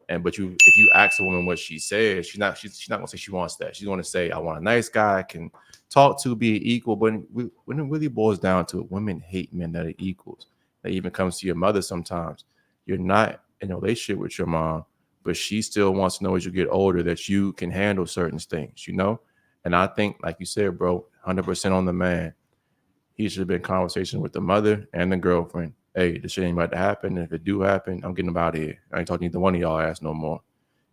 But if you ask a woman what she says, she's not gonna say she wants that. She's gonna say, I want a nice guy I can talk to, be equal. But when it really boils down to it, women hate men that are equals. That even comes to your mother sometimes. You're not in a relationship with your mom, but she still wants to know as you get older that you can handle certain things, you know? And I think, like you said, bro, 100% on the man. He should have been in conversation with the mother and the girlfriend. Hey, this shit ain't about to happen. And if it do happen, I'm getting about here. I ain't talking to either one of y'all ass no more.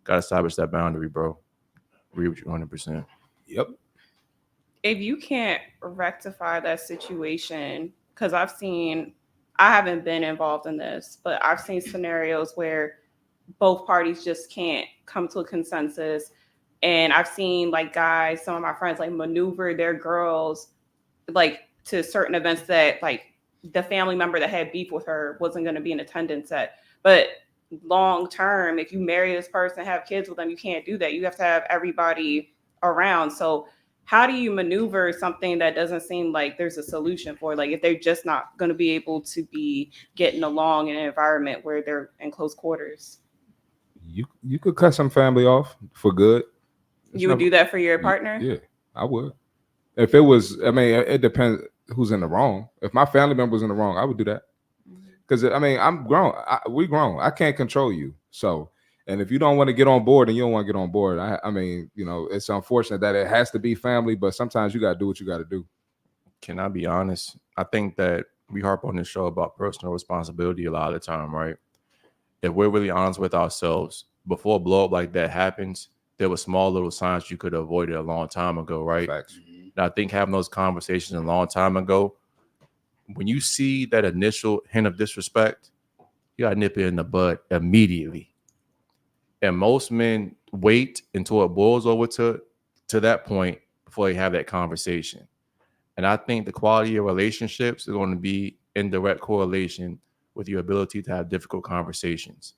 Got to establish that boundary, bro. Agree with you 100%. Yep. If you can't rectify that situation, because I haven't been involved in this, but I've seen scenarios where both parties just can't come to a consensus. And I've seen like guys, some of my friends like maneuver their girls like to certain events that like the family member that had beef with her wasn't going to be in attendance at. But long term, if you marry this person, have kids with them, you can't do that. You have to have everybody around. So how do you maneuver something that doesn't seem like there's a solution for? Like if they're just not going to be able to be getting along in an environment where they're in close quarters? You could cut some family off for good. You would do that for your partner? Yeah, I would. If it was, I mean, it depends who's in the wrong. If my family member was in the wrong, I would do that. Because I mean, I'm grown. We grown. I can't control you. So, and if you don't want to get on board, and you don't want to get on board, I mean, you know, it's unfortunate that it has to be family, but sometimes you got to do what you got to do. Can I be honest? I think that we harp on this show about personal responsibility a lot of the time, right? If we're really honest with ourselves, before a blow up like that happens, there were small little signs you could have avoided a long time ago, right? Facts. And I think having those conversations a long time ago, when you see that initial hint of disrespect, you got to nip it in the bud immediately. And most men wait until it boils over to that point before they have that conversation. And I think the quality of relationships is going to be in direct correlation with your ability to have difficult conversations.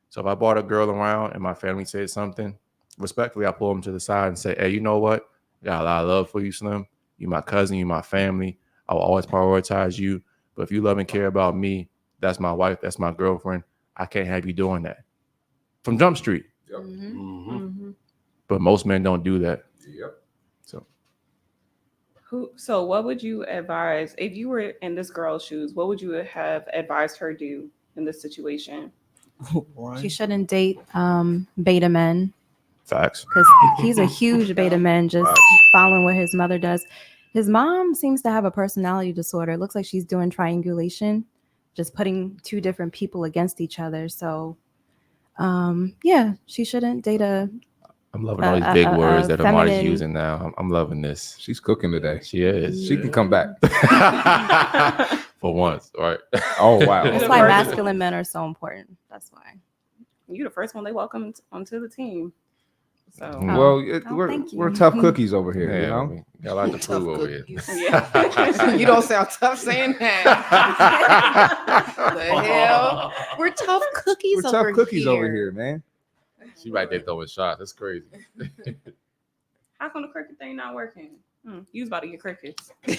So if I brought a girl around and my family said something, respectfully, I pull them to the side and say, hey, you know what? I got a lot of love for you, Slim. You my cousin, you my family. I will always prioritize you. But if you love and care about me, that's my wife, that's my girlfriend. I can't have you doing that. From Jump Street. Yep. But most men don't do that. Yep. So what would you advise if you were in this girl's shoes? What would you have advised her do in this situation? She shouldn't date beta men. Facts. Because he's a huge beta man, just following what his mother does. His mom seems to have a personality disorder. It looks like she's doing triangulation, just putting two different people against each other. So, yeah, she shouldn't date a. I'm loving all these big words that Amari's feminine- using now. I'm loving this. She's cooking today. She is. She can come back. For once, right? Oh, wow. That's why masculine men are so important. That's why. You're the first one they welcomed onto the team. So Well, thank you. we're tough cookies over here, Yeah, you know? we got a lot to prove over here. yeah. You don't sound tough saying that. The hell? We're tough cookies We're over tough cookies here. over here, man. She right there throwing shots. That's crazy. How come the cricket thing not working? You was about to get crickets. Hey,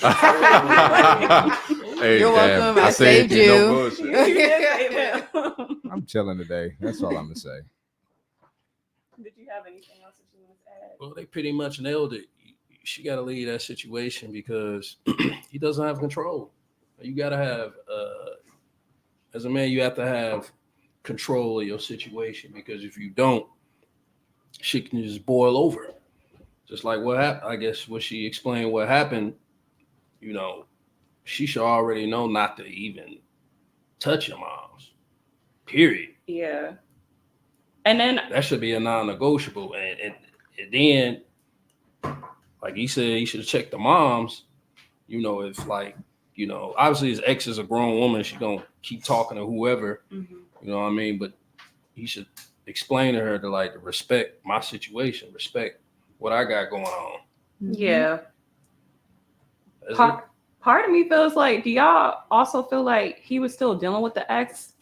You're damn, welcome. I saved you. No bullshit. You did say that. I'm chilling today. That's all I'm gonna say. Did you have anything else that you wanted to add? Well, they pretty much nailed it. She got to leave that situation because he doesn't have control. You got to have, as a man, you have to have control of your situation because if you don't, shit can just boil over. Just like what happened, I guess what she explained what happened, you know, she should already know not to even touch your moms, period. Yeah. And then That should be a non-negotiable. And then, like he said, he should check the moms, you know, if like, you know, obviously his ex is a grown woman. She's going to keep talking to whoever, you know what I mean? But he should explain to her to like respect my situation, respect what I got going on. yeah. That's it. Part of me feels like, do y'all also feel like he was still dealing with the ex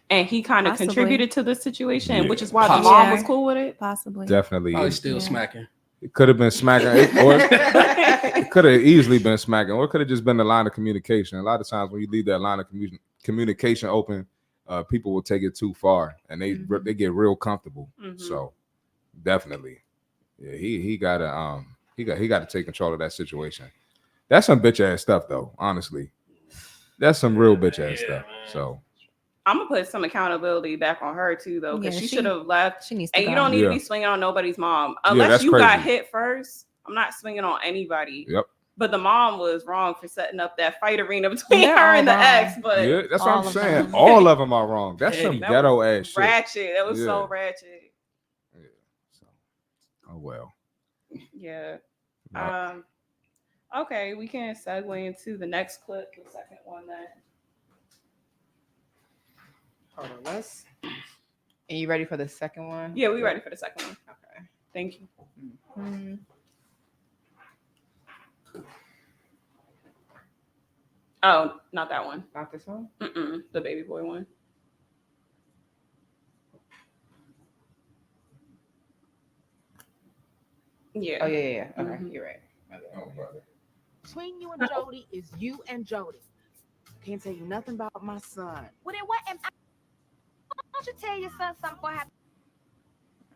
and he kind of Possibly. contributed to this situation, Yeah. which is why the Possibly. mom was cool with it? Possibly. Definitely. Probably still Yeah. smacking. It could have been smacking, or it could have easily been smacking, or it could have just been the line of communication. A lot of times when you leave that line of communication open, people will take it too far and they get real comfortable. So definitely, yeah, he got to take control of that situation. That's some bitch ass stuff, though. Honestly, that's some real bitch ass stuff. man. So I'm gonna put some accountability back on her too, though, because Yeah, she should have left. She needs to And go. you don't need to Yeah. be swinging on nobody's mom Yeah, unless that's you got crazy. hit first. I'm not swinging on anybody. Yep. But the mom was wrong for setting up that fight arena between They're her all and the wrong. ex. But Yeah, that's what all I'm of saying. them. All of them are wrong. That's Hey, some that ghetto was ass shit. ratchet. That was so Yeah. ratchet. Yeah. So, oh well. Yeah. No. Okay, we can segue into the next clip, the second one then. Hold on, let's. And you ready for the second one? Yeah, we ready for the second one. Okay. Thank you. Mm-hmm. Oh, not that one. Not this one. The baby boy one. Yeah. Oh yeah. Okay, Mhm. you're right. Okay. Oh, brother. Between you and Jody is you and Jody. Can't tell you nothing about my son. Well, then what am I? Why don't you tell your son something before I have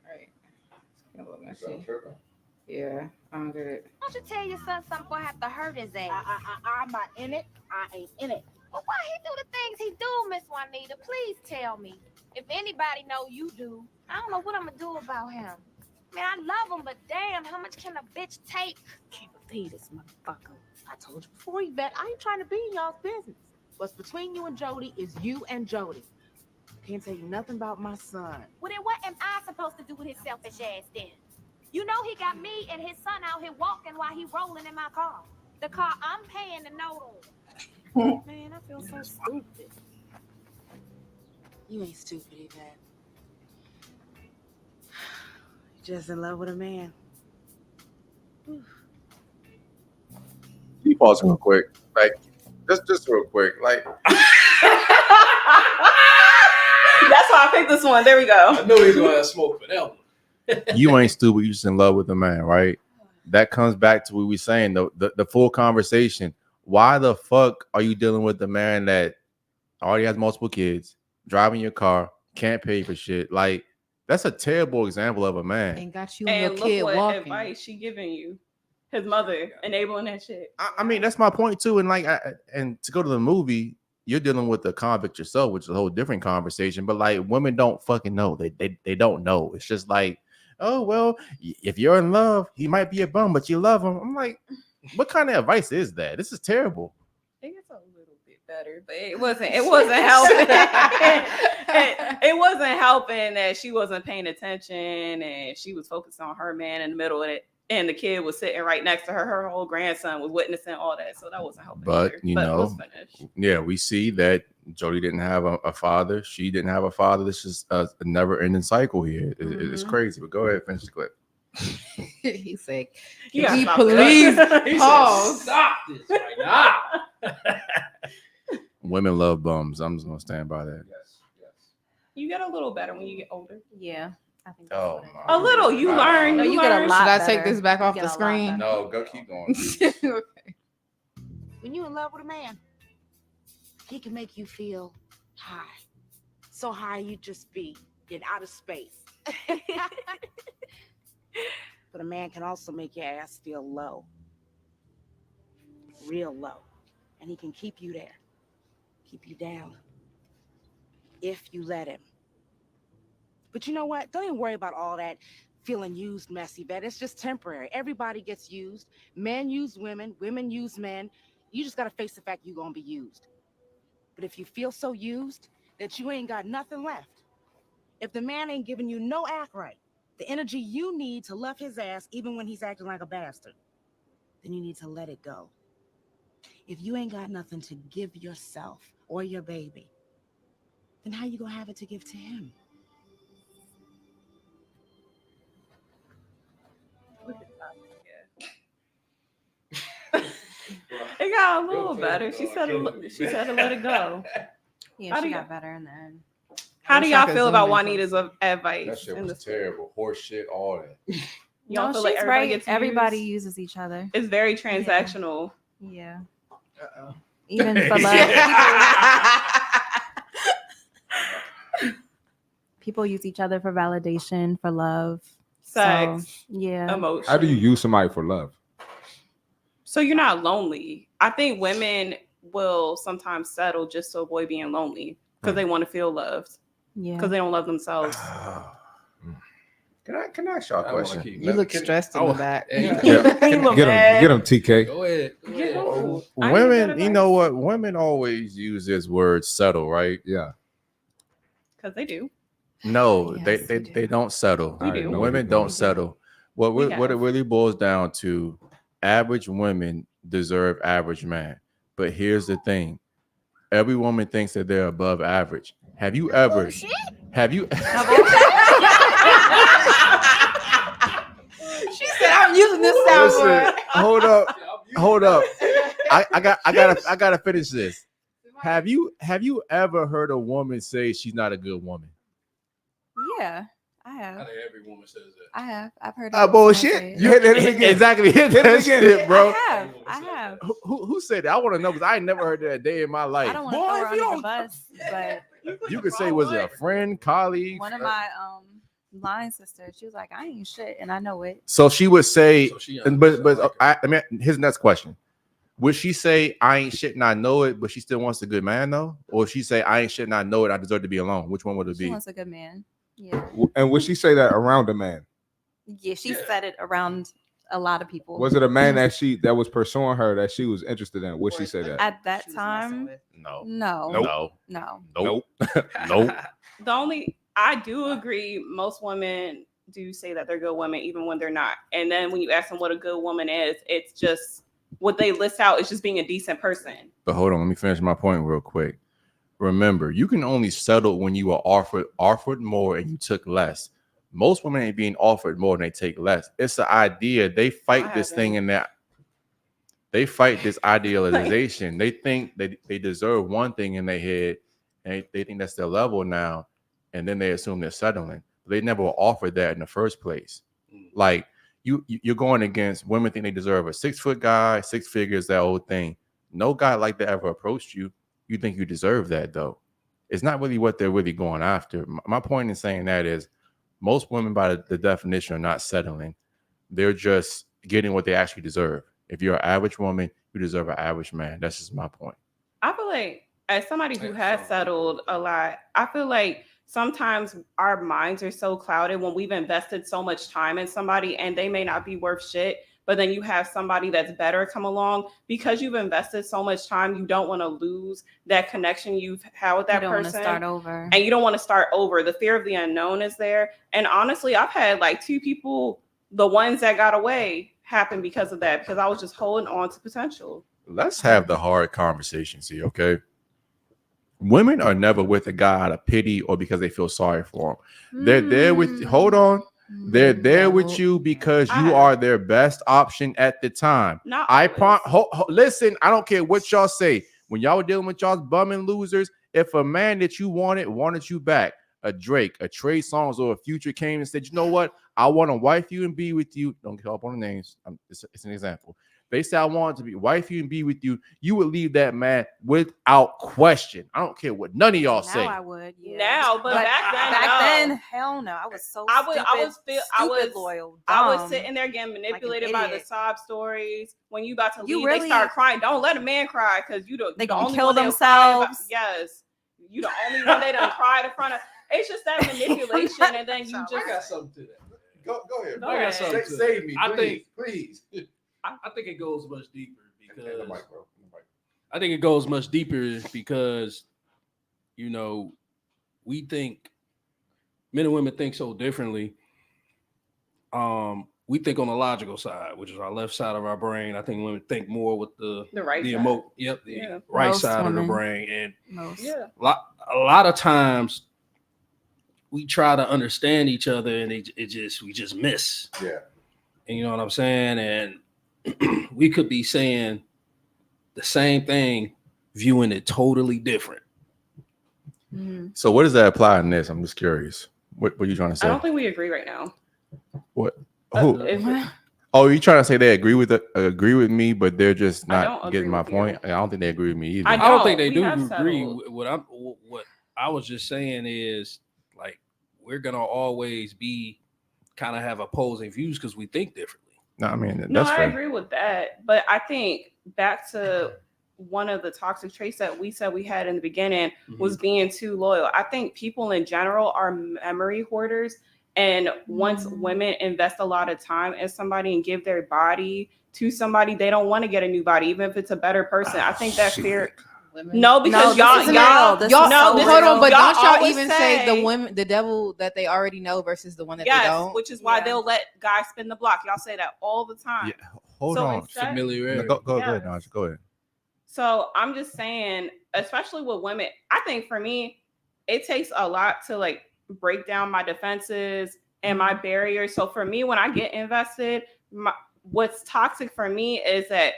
All right. It's a little messy. Yeah, I don't get it. Why don't you tell your son something before I have to hurt his ass? I'm not in it. I ain't in it. Well, why he do the things he do, Miss Juanita? Please tell me. If anybody know, you do. I don't know what I'm gonna do about him. Man, I love him, but damn, how much can a bitch take? Can't believe this motherfucker. I told you before, Yvette, I ain't trying to be in y'all's business. What's between you and Jody is you and Jody. Can't tell you nothing about my son. Well, then what am I supposed to do with his selfish ass then? You know he got me and his son out here walking while he rolling in my car. The car I'm paying the note on. Man, I feel so stupid. You ain't stupid, Yvette. You're just in love with a man. Keep pausing real quick. Like, just real quick. Like, That's why I picked this one. There we go. I knew he was gonna have smoke for that one. you ain't stupid. You just in love with the man, right? That comes back to what we saying, the full conversation. Why the fuck are you dealing with the man that already has multiple kids, driving your car, can't pay for shit? Like, that's a terrible example of a man. And got you and And your look kid what walking. advice she giving you. His mother enabling that shit. I mean, that's my point too. And like, and to go to the movie, you're dealing with the convict yourself, which is a whole different conversation. But like, women don't fucking know. They don't know. It's just like, oh well, if you're in love, he might be a bum, but you love him. I'm like, what kind of advice is that? This is terrible. It gets a little bit better, but it wasn't helping. It wasn't helping that she wasn't paying attention and she was focused on her man in the middle of it. And the kid was sitting right next to her. Her whole grandson was witnessing all that. So that wasn't helping. But, either. you But know, let's finish. Yeah, we see that Jody didn't have a father. She didn't have a father. This is a never-ending cycle here. It's Mhm. crazy. But go ahead, finish the clip. He said, You gotta "Can you stop please that." He said, pause?" stop this right now. Women love bums. I'm just gonna stand by that. You get a little better when you get older. Yeah, I think. Oh, That's what it my. A little. You learn. No, You you get a learn. lot. Should I take better. this back You off get the a lot screen? better. No, go keep going. Okay. When you in love with a man, he can make you feel high. So high you just be in outer space. But a man can also make your ass feel low. Real low. And he can keep you there. Keep you down. If you let him. But you know what? Don't even worry about all that feeling used, messy, Yvette. It's just temporary. Everybody gets used. Men use women. Women use men. You just got to face the fact you're going to be used. But if you feel so used that you ain't got nothing left, if the man ain't giving you no act right, the energy you need to love his ass even when he's acting like a bastard, then you need to let it go. If you ain't got nothing to give yourself or your baby, then how you gonna have it to give to him? It got a little better. She said to let it go. Yeah, How she do got you- better in the end. How do wish I y'all could feel zoom about in Juanita's closer. advice? That shit in was this? terrible. Horse shit, all that. Y'all No, feel she's like everybody right. gets Everybody used? uses each other. It's very transactional. Yeah. Uh-oh. Even for love. People use each other for validation, for love. Sex, So, yeah. emotion. How do you use somebody for love? So you're not lonely. I think women will sometimes settle just to avoid being lonely. because they want to feel loved. Yeah. Because they don't love themselves. Can I ask y'all a question? You look stressed in the back. Get him, TK. Go ahead. Women, you know what? Women always use this word settle, right? Yeah. Because they do. No, Yes, they don't settle. We do. Women don't settle. What it really boils down to, average women deserve average man. But here's the thing. Every woman thinks that they're above average. Have you ever? Have you? She said, "I'm using this soundboard." Hold up. I gotta finish this. Have you ever heard a woman say she's not a good woman? Yeah, I have. I think every woman says that. I have. I've heard. Bullshit. You hit it again. Exactly. Hit that shit, bro. I have. Who said that? I want to know because I ain't never heard that a day in my life. I don't want to throw her under the bus, but You could say, was it a friend, colleague? one of my line sisters, she was like, "I ain't shit," and I know it. So she would say, So she but I mean, here's the next question. Would she say, "I ain't shit and I know it," but she still wants a good man though? Or she say, "I ain't shit and I know it, I deserve to be alone"? Which one would it She be? wants a good man. Yeah. And would she say that around a man? Yeah, she said it around a lot of people. Was it a man that was pursuing her that she was interested in? Would she say that? At that time? No. No. Nope. Nope. I do agree. Most women do say that they're good women, even when they're not. And then when you ask them what a good woman is, it's just what they list out is just being a decent person. But hold on, let me finish my point real quick. Remember, you can only settle when you are offered more and you took less. Most women ain't being offered more than they take less. It's the idea. They fight this thing in that. They fight this idealization. They think that they deserve one thing in their head, and they think that's their level now, and then they assume they're settling. They never were offered that in the first place. Like you're going against women think they deserve a 6-foot guy, 6 figures, that old thing. No guy like that ever approached you. You think you deserve that though. It's not really what they're really going after. My point in saying that is most women by the definition are not settling. They're just getting what they actually deserve. If you're an average woman, you deserve an average man. That's just my point. I feel like as somebody who has settled a lot, I feel like sometimes our minds are so clouded when we've invested so much time in somebody and they may not be worth shit, but then you have somebody that's better come along. Because you've invested so much time, you don't want to lose that connection you've had with that person. You don't want to start over. And you don't want to start over. The fear of the unknown is there. And honestly, I've had like 2 people, the ones that got away, happen because of that, because I was just holding on to potential. Let's have the hard conversations here, okay? Women are never with a guy out of pity or because they feel sorry for him. They're there with, hold on. They're there with you because you are their best option at the time. Listen, I don't care what y'all say. When y'all were dealing with y'all's bumming losers, if a man that you wanted you back, a Drake, a Trey Songz, or a Future came and said, you know what? I want to wife you and be with you. Don't get up on the names. It's an example. They say I want to be wife you and be with you. You would leave that man without question. I don't care what none of y'all say. Now I would. Yeah. Now, but back then, hell no. I was so loyal. I was sitting there getting manipulated by the sob stories. When you about to leave, they start crying. Don't let a man cry because they gonna kill themselves. Yes, you the only one they done cried in front of. It's just that manipulation, and then you just. I got something to that. Go ahead. Go ahead. Save me, please. I think it goes much deeper because I think it goes much deeper because, you know, we think men and women think so differently. We think on the logical side, which is our left side of our brain. I think women think more with the right side. Right Most side women. of the brain, and a lot of times we try to understand each other, and we just miss. Yeah, and you know what I'm saying, and we could be saying the same thing, viewing it totally different. So what does that apply in this? I'm just curious. What are you trying to say? I don't think we agree right now. What? Who? Oh, you trying to say they agree with me, but they're just not getting my point? I don't think they agree with me either. I don't think they do agree. What I was just saying is, like, we're gonna always be kind of have opposing views because we think differently. No, I mean, I agree with that, but I think back to one of the toxic traits that we said we had in the beginning was being too loyal. I think people in general are memory hoarders. And once women invest a lot of time in somebody and give their body to somebody, they don't want to get a new body, even if it's a better person. I think that fear. Women. No, because No, this is real. This is so hold on, but y'all don't y'all always even say the women, the devil that they already know versus the one that they don't? which is why they'll let guys spin the block. Y'all say that all the time. Yeah, hold So on. instead- Familiarity. Go ahead, Naj. Go ahead. So I'm just saying, especially with women, I think for me, it takes a lot to like break down my defenses and my barriers. So for me, when I get invested, what's toxic for me is that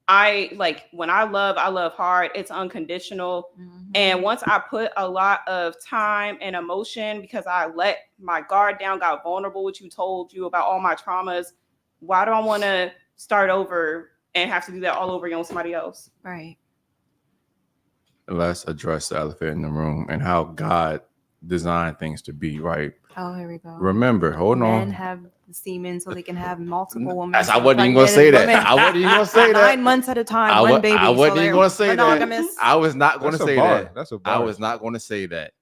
when I love hard. It's unconditional. And once I put a lot of time and emotion because I let my guard down, got vulnerable, which told you about all my traumas, why do I want to start over and have to do that all over again with somebody else? Right. Let's address the elephant in the room and how God designed things to be, right? Oh, here we go. Remember, hold on. Men have semen so they can have multiple women. I wasn't even gonna say that. I wasn't even gonna say that. 9 months at a time, one baby. I wasn't even gonna say monogamous. that. I was not gonna That's a say bar. that. That's a bar. I was not gonna say that.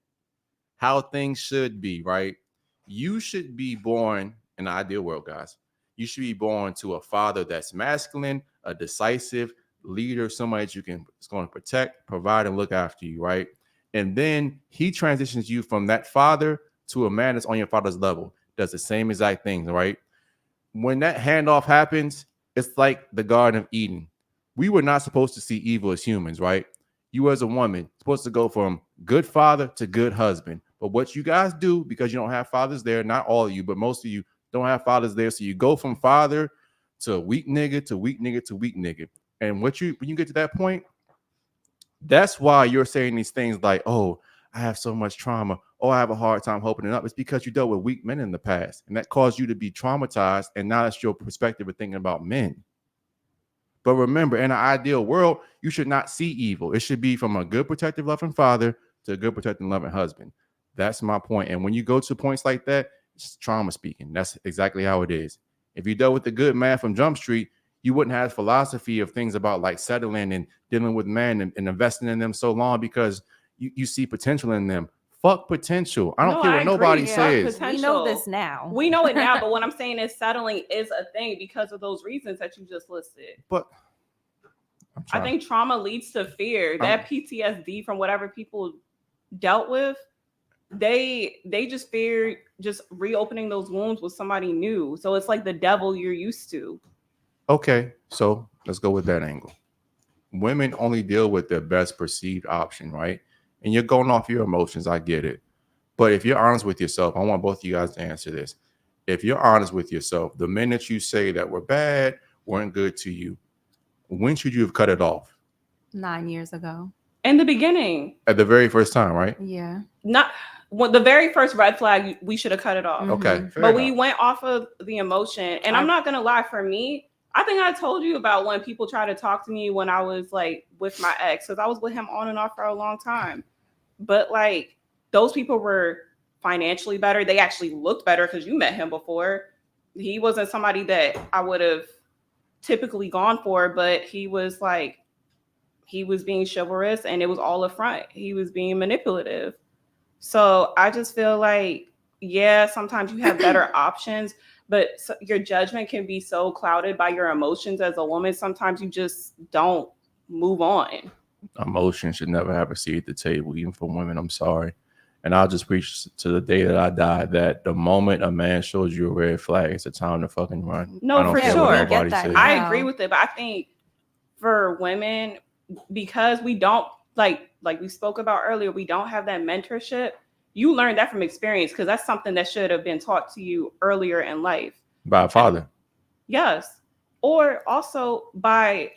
How things should be, right? You should be born in the ideal world, guys. You should be born to a father that's masculine, a decisive leader, somebody that is going to protect, provide, and look after you, right? And then he transitions you from that father to a man that's on your father's level, does the same exact things, right? When that handoff happens, it's like the Garden of Eden. We were not supposed to see evil as humans, right? You as a woman supposed to go from good father to good husband. But what you guys do, because you don't have fathers there, not all of you, but most of you don't have fathers there. So you go from father to weak nigga to weak nigga to weak nigga. And when you get to that point, that's why you're saying these things like, oh, I have so much trauma. Oh, I have a hard time opening up. It's because you dealt with weak men in the past. And that caused you to be traumatized. And now that's your perspective of thinking about men. But remember, in an ideal world, you should not see evil. It should be from a good, protective, loving father to a good, protective, loving husband. That's my point. And when you go to points like that, it's trauma speaking. That's exactly how it is. If you dealt with the good man from Jump Street, you wouldn't have philosophy of things about like settling and dealing with men and investing in them so long because you see potential in them. Fuck potential. I don't care what nobody says. We know this now. We know it now, but what I'm saying is settling is a thing because of those reasons that you just listed. But I think trauma leads to fear. That PTSD from whatever people dealt with, they just fear just reopening those wounds with somebody new. So it's like the devil you're used to. Okay, so let's go with that angle. Women only deal with their best perceived option, right? And you're going off your emotions. I get it. But if you're honest with yourself, I want both of you guys to answer this. If you're honest with yourself, the minute you say that were bad, weren't good to you, when should you have cut it off? 9 years ago. In the beginning. At the very first time, right? Yeah. The very first red flag, we should have cut it off. Okay. But we went off of the emotion. And I'm not going to lie, for me, I think I told you about when people try to talk to me when I was like with my ex, because I was with him on and off for a long time. But like those people were financially better. They actually looked better because you met him before. He wasn't somebody that I would have typically gone for, but he was being chivalrous and it was all a front. He was being manipulative. So I just feel like, yeah, sometimes you have better options, but your judgment can be so clouded by your emotions as a woman. Sometimes you just don't move on. Emotion should never have a seat at the table, even for women. I'm sorry. And I'll just preach to the day that I die that the moment a man shows you a red flag, it's a time to fucking run. No, for sure. I Wow. agree with it. But I think for women, because we don't like we spoke about earlier, we don't have that mentorship. You learn that from experience because that's something that should have been taught to you earlier in life. By a father. Yes. Or also by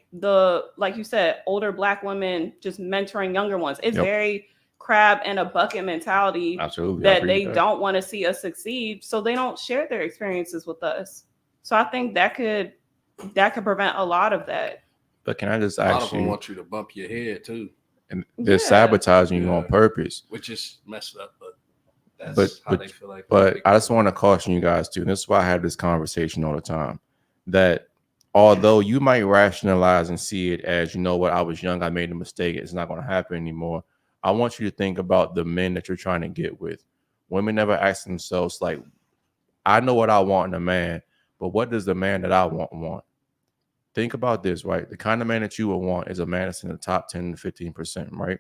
like you said, older Black women just mentoring younger ones. It's very crab in a bucket mentality. Absolutely. That they don't want to see us succeed. So they don't share their experiences with us. So I think that could prevent a lot that. But can I just A lot ask of them you? want you to bump your head too. And they're sabotaging you on purpose. Which is messed up, but that's how they feel like. But I just want to caution you guys too. And this is why I have this conversation all the time. That although you might rationalize and see it as, you know what, I was young, I made a mistake, it's not going to happen anymore. I want you to think about the men that you're trying to get with. Women never ask themselves, like, I know what I want in a man, but what does the man that I want? Think about this, right? The kind of man that you would want is a man that's in the top 10 to 15%, right?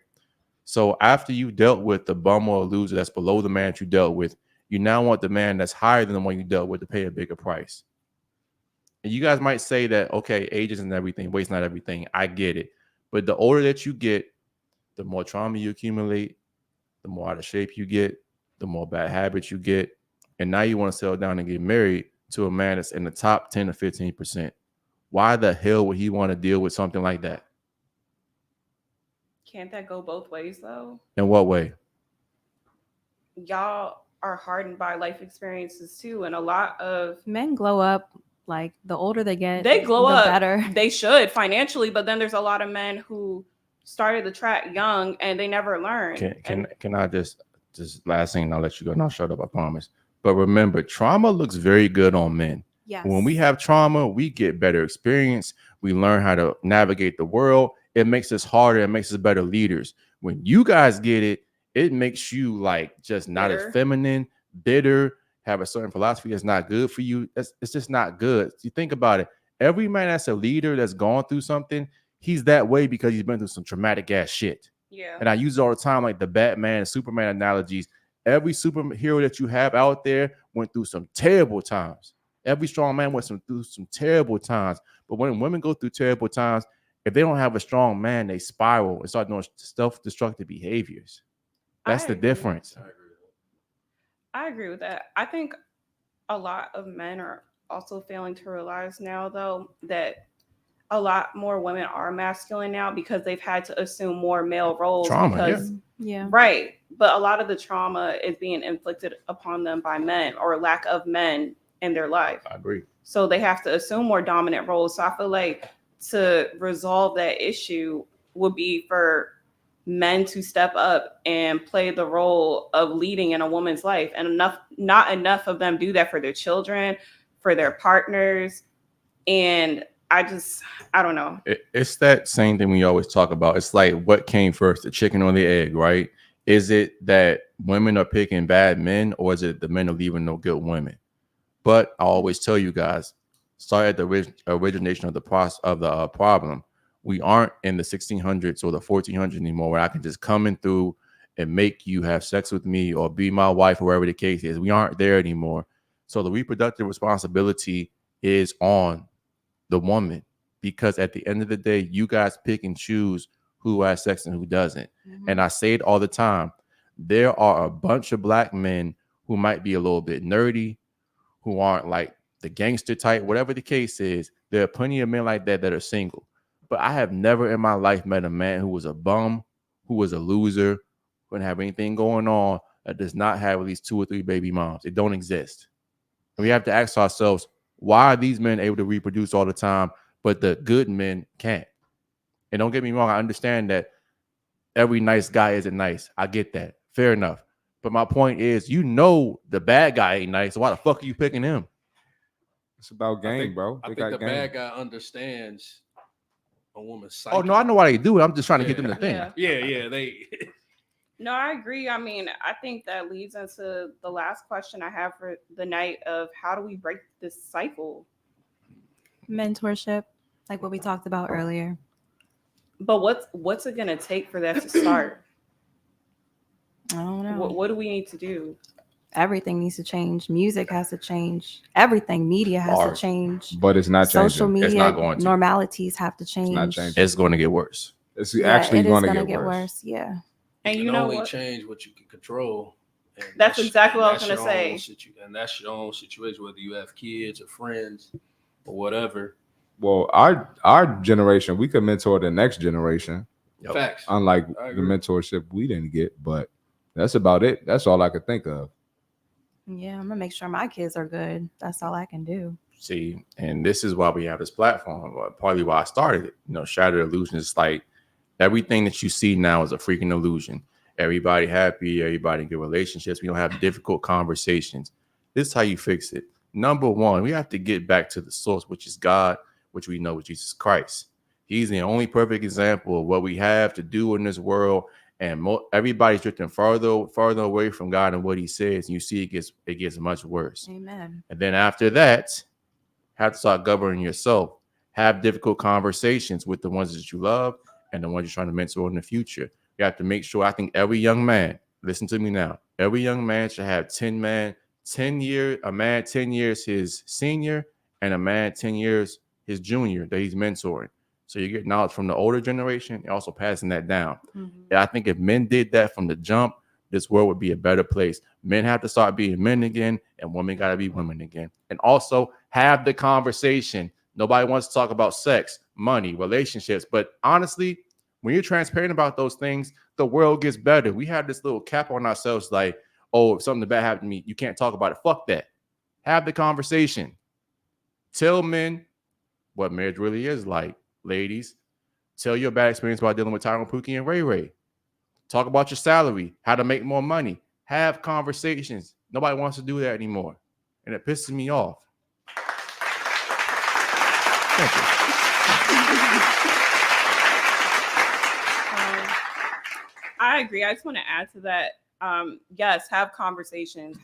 So after you dealt with the bum or loser that's below the man that you dealt with, you now want the man that's higher than the one you dealt with to pay a bigger price. And you guys might say that, okay, age isn't everything, weight's not everything. I get it. But the older that you get, the more trauma you accumulate, the more out of shape you get, the more bad habits you get. And now you want to settle down and get married to a man that's in the top 10 to 15%. Why the hell would he want to deal with something like that? Can't that go both ways though? In what way? Y'all are hardened by life experiences too, and a lot of Men glow up. Like the older they get, they glow the up better. They should financially, but then there's a lot of men who started the track young and they never learn. Can I just last thing, and I'll let you go. And I'll shut up, I promise. But remember, trauma looks very good on men. Yes. When we have trauma, we get better experience. We learn how to navigate the world. It makes us harder. It makes us better leaders. When you guys get it, it makes you like just not Bitter. as feminine, bitter, have a certain philosophy that's not good for you. It's just not good. You think about it. Every man that's a leader that's gone through something, he's that way because he's been through some traumatic ass shit. Yeah. And I use it all the time, like the Batman and Superman analogies. Every superhero that you have out there went through some terrible times. Every strong man went through some terrible times. But when women go through terrible times, if they don't have a strong man, they spiral and start doing self-destructive behaviors. That's the difference. I agree with that. I think a lot of men are also failing to realize now, though, that a lot more women are masculine now because they've had to assume more male roles. Trauma, yeah. Right. But a lot of the trauma is being inflicted upon them by men or lack of men in their life. I agree. So they have to assume more dominant roles. So I feel like to resolve that issue would be for men to step up and play the role of leading in a woman's life. And not enough of them do that for their children, for their partners. And I don't know. It's that same thing we always talk about. It's like, what came first, the chicken or the egg, right? Is it that women are picking bad men, or is it the men are leaving no good women? But I always tell you guys, start at the origination of the problem. We aren't in the 1600s or the 1400s anymore, where I can just come in through and make you have sex with me or be my wife, wherever the case is. We aren't there anymore. So the reproductive responsibility is on the woman, because at the end of the day, you guys pick and choose who has sex and who doesn't. Mm-hmm. And I say it all the time. There are a bunch of black men who might be a little bit nerdy, who aren't like the gangster type, whatever the case is. There are plenty of men like that that are single. But I have never in my life met a man who was a bum, who was a loser, who didn't have anything going on, that does not have at least 2 or 3 baby moms. It don't exist. And we have to ask ourselves, why are these men able to reproduce all the time, but the good men can't? And don't get me wrong, I understand that every nice guy isn't nice. I get that. Fair enough. But my point is, the bad guy ain't nice. So why the fuck are you picking him? It's about game, bro. I think the bad guy understands a woman's psyche. Oh, no, I know why they do it. I'm just trying to get them to think. Yeah. No, I agree. I mean, I think that leads into the last question I have for the night of how do we break this cycle? Mentorship, like what we talked about earlier. But what's it going to take for that to start? I don't know. What do we need to do? Everything needs to change. Music has to change. Everything. Media has to change. But it's not changing. Social media it's not going to. Normalities have to change. It's not changing. It's going to get worse. It's actually going to get worse. Yeah. And you can know only what? Change what you can control. And that's exactly what I was going to say. And that's your own situation, whether you have kids or friends or whatever. Well, our generation, we could mentor the next generation. Yep. Facts. Unlike the mentorship we didn't get, but that's about it. That's all I could think of. Yeah, I'm gonna make sure my kids are good. That's all I can do. See, and this is why we have this platform. Partly why I started it. Shattered Illusionz is like everything that you see now is a freaking illusion. Everybody happy, everybody in good relationships. We don't have difficult conversations. This is how you fix it. Number one, we have to get back to the source, which is God. which we know is Jesus Christ. He's the only perfect example of what we have to do in this world. And everybody's drifting farther away from God and what he says. And you see it gets much worse. Amen. And then after that, have to start governing yourself. Have difficult conversations with the ones that you love and the ones you're trying to mentor in the future. You have to make sure, I think every young man, listen to me now, every young man should have 10 years his senior and a man 10 years his junior that he's mentoring. So you get knowledge from the older generation and also passing that down. Mm-hmm. And I think if men did that from the jump, this world would be a better place. Men have to start being men again, and women got to be women again. And also have the conversation. Nobody wants to talk about sex, money, relationships. But honestly, when you're transparent about those things, the world gets better. We have this little cap on ourselves like, oh, if something bad happened to me, you can't talk about it. Fuck that. Have the conversation. Tell men what marriage really is like. Ladies, tell your bad experience about dealing with Tyrone, Pookie, and Ray Ray. Talk about your salary, how to make more money. Have conversations. Nobody wants to do that anymore. And it pisses me off. Thank you. I agree. I just want to add to that. Yes, have conversations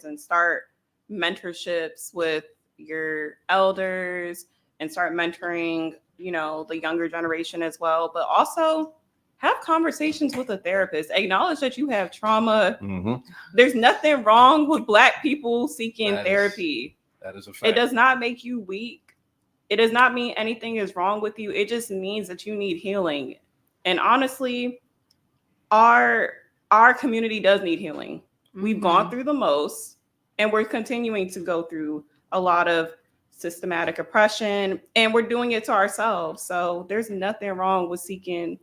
and start mentorships with your elders and start mentoring, the younger generation as well. But also have conversations with a therapist. Acknowledge that you have trauma. Mm-hmm. There's nothing wrong with Black people seeking therapy. That is a fact. It does not make you weak. It does not mean anything is wrong with you. It just means that you need healing. And honestly, our community does need healing. Mm-hmm. We've gone through the most, and we're continuing to go through a lot of systematic oppression, and we're doing it to ourselves. So there's nothing wrong with seeking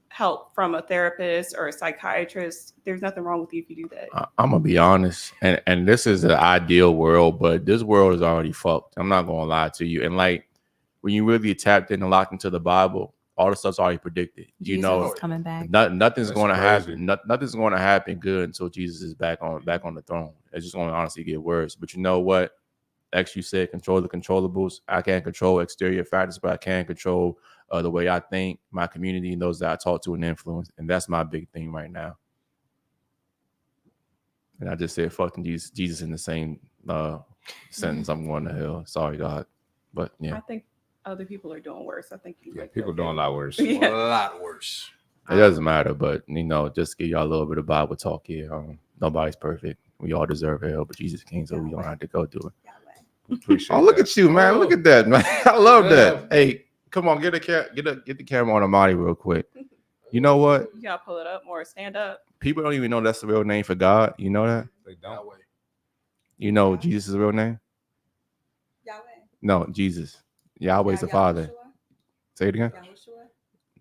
help from a therapist or a psychiatrist. There's nothing wrong with you if you do that. I'm gonna be honest, and this is an ideal world, but this world is already fucked. I'm not gonna lie to you. And like when you really tapped in and locked into the Bible, all the stuff's already predicted. Jesus is coming back. Nothing's going to happen. Nothing's going to happen good until Jesus is back on the throne. It's just going to honestly get worse. But you know what? X, you said control the controllables. I can't control exterior factors, but I can control the way I think, my community, and those that I talk to and influence. And that's my big thing right now. And I just said fucking Jesus in the same sentence. I'm going to hell. Sorry, God. But yeah. I think other people are doing worse. I think people doing a lot worse. Yeah. A lot worse. It doesn't matter, but just give y'all a little bit of Bible talk here. Nobody's perfect. We all deserve hell, but Jesus came, so we don't have to go do it. Appreciate look that. at you, man! Look at that, man! I love that. Hey, come on, get the camera on Amadi real quick. You know what? You gotta pull it up more. Stand up. People don't even know that's the real name for God. You know that? They don't. You know Jesus' real name? Yahweh. No, Jesus. Yahweh's the Father. Say it again.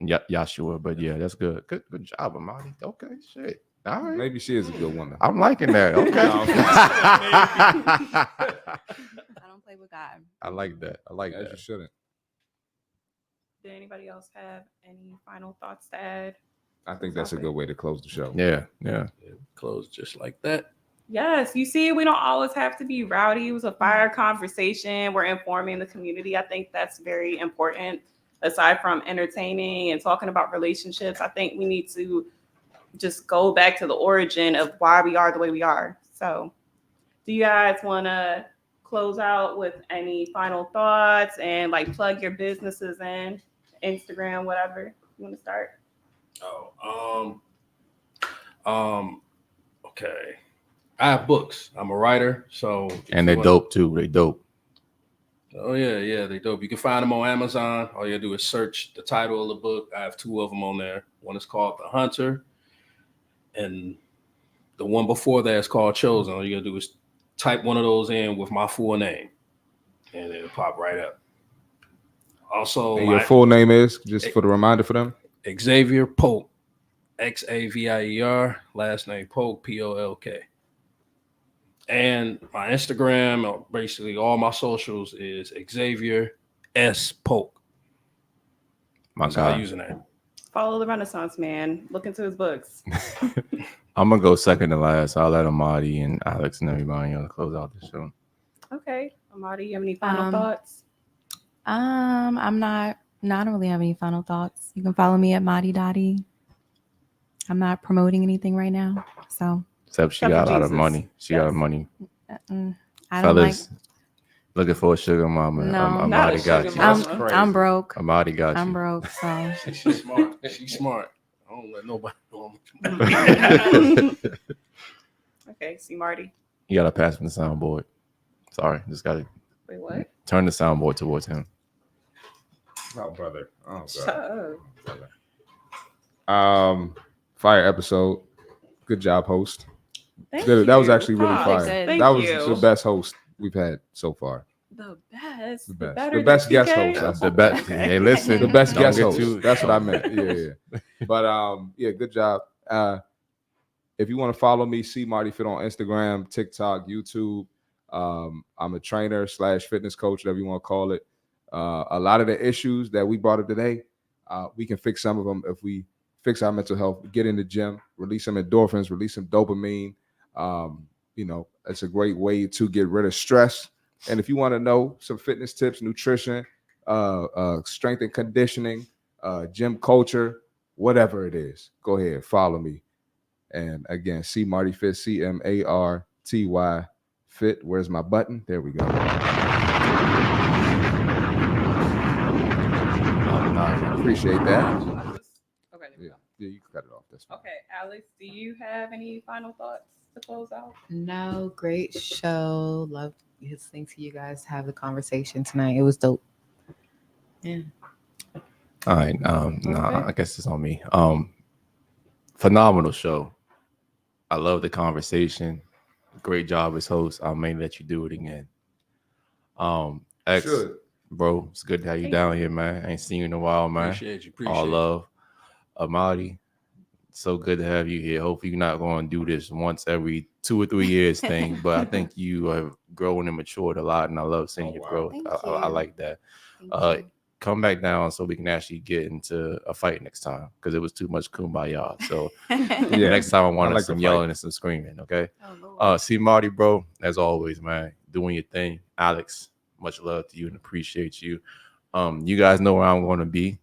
Yahshua. But yeah, that's good. Good job, Amadi. Okay, shit. All right. Maybe she is a good woman. I'm liking that. Okay. I don't play with God. I like that. As you shouldn't. Did anybody else have any final thoughts to add? I think that's a good way to close the show. Yeah. Close just like that. Yes, you see, we don't always have to be rowdy. It was a fire conversation. We're informing the community. I think that's very important. Aside from entertaining and talking about relationships, I think we need to just go back to the origin of why we are the way we are. So do you guys want to close out with any final thoughts and plug your businesses in, Instagram, whatever you want to start? Okay. I have books. I'm a writer, so and they're dope too. They dope. Oh yeah, they dope. You can find them on Amazon. All you gotta do is search the title of the book. I have two of them on there. One is called The Hunter, and the one before that is called Chosen. All you gotta do is type one of those in with my full name, and it'll pop right up. Also, and your full name is, just for the reminder for them? Xavier Polk, Xavier. Last name Polk, Polk. And my Instagram, or basically all my socials, is Xavier S. Polk. My That's God. my username. Follow the Renaissance man. Look into his books. I'm going to go second to last. I'll let Amadi and Alex and everybody else close out the show. Okay. Amadi, you have any final thoughts? I don't really have any final thoughts. You can follow me at Madi Dottie. I'm not promoting anything right now, so. Except she Except got for a lot of Jesus. money. She got Yes. money. I don't like. Fellas, looking for a sugar mama. No. Not a Amadi got sugar you. mama. That's crazy. I'm broke. Amadi got I'm you. broke, so. She's smart. She's smart. I don't let nobody know Okay, see Marty. You gotta pass him the soundboard. Sorry, just gotta Wait, what? turn the soundboard towards him. Oh, brother. Oh, Shut God. up. Fire episode. Good job, host. Thank That was you. actually really Props. fire. Thank That was you. the best host we've had so far. The best. The best. better The best than guest TK? host. The best. Okay. Hey, listen. The best Don't guest get host. too- That's what I meant. Yeah. But yeah, good job. If you want to follow me, see Marty Fit on Instagram, TikTok, YouTube. I'm a trainer / fitness coach, whatever you want to call it. A lot of the issues that we brought up today, we can fix some of them if we fix our mental health, get in the gym, release some endorphins, release some dopamine. It's a great way to get rid of stress. And if you want to know some fitness tips, nutrition, strength and conditioning, gym culture, whatever it is, go ahead, follow me. And again, see Marty Fit, CMARTY Fit. Where's my button? There we go. Appreciate that. Okay. Yeah, you can cut it off. That's fine. Okay, Alex, do you have any final thoughts to close out? No, great show. Love listening to you guys have the conversation tonight. It was dope. Yeah. All right. I guess it's on me. Phenomenal show. I love the conversation. Great job as host. I may let you do it again. X, Should. bro, it's good to have you Thank down here, man. I ain't seen you in a while, man. Appreciate you. Appreciate All you. love. Amadi, so good to have you here. Hopefully you're not going to do this once every 2 or 3 years thing, but I think you have grown and matured a lot, and I love seeing your growth. Thank I you. like that. Thank you. Come back down so we can actually get into a fight next time, because it was too much kumbaya. So Yeah. next time I wanted like some the yelling and some screaming, okay? Oh, Lord. See Marty, bro, as always, man, doing your thing. Alex, much love to you and appreciate you. You guys know where I'm going to be.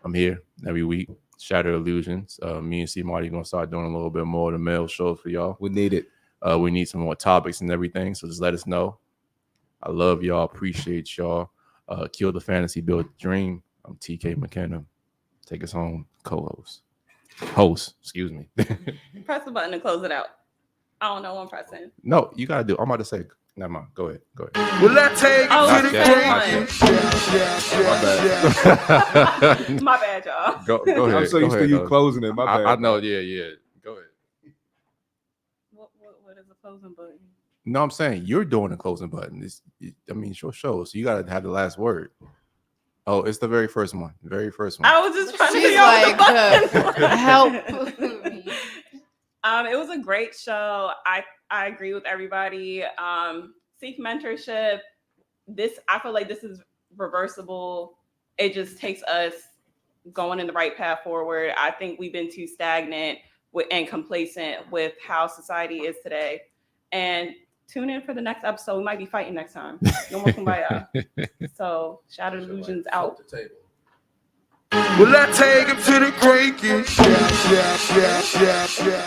I'm here every week. Shattered Illusionz. Me and C Marty going to start doing a little bit more of the mail shows for y'all. We need it. We need some more topics and everything, so just let us know. I love y'all. Appreciate y'all. Kill the Fantasy, Build the Dream. I'm TK McKenna. Take us home, co-host. Excuse me. Press the button and close it out. I don't know what I'm pressing. No, you got to do. I'm about to say, never mind. Go ahead. Will I take Oh, Not to the yet, grave? My bad, y'all. Go ahead. I'm so go used to ahead, you though. closing it. My bad. I know. Yeah. Go ahead. What is the closing button? No, I'm saying you're doing the closing button. It's your show, so you got to have the last word. Oh, it's the very first one. Very first one. I was just trying to She's figure out like, what the button was. help me. It was a great show. I agree with everybody. Seek mentorship. I feel like this is reversible. It just takes us going in the right path forward. I think we've been too stagnant and complacent with how society is today. And tune in for the next episode. We might be fighting next time. No more kumbaya. So, Shattered Illusionz out. The table. Will I take him to the grave? Yeah.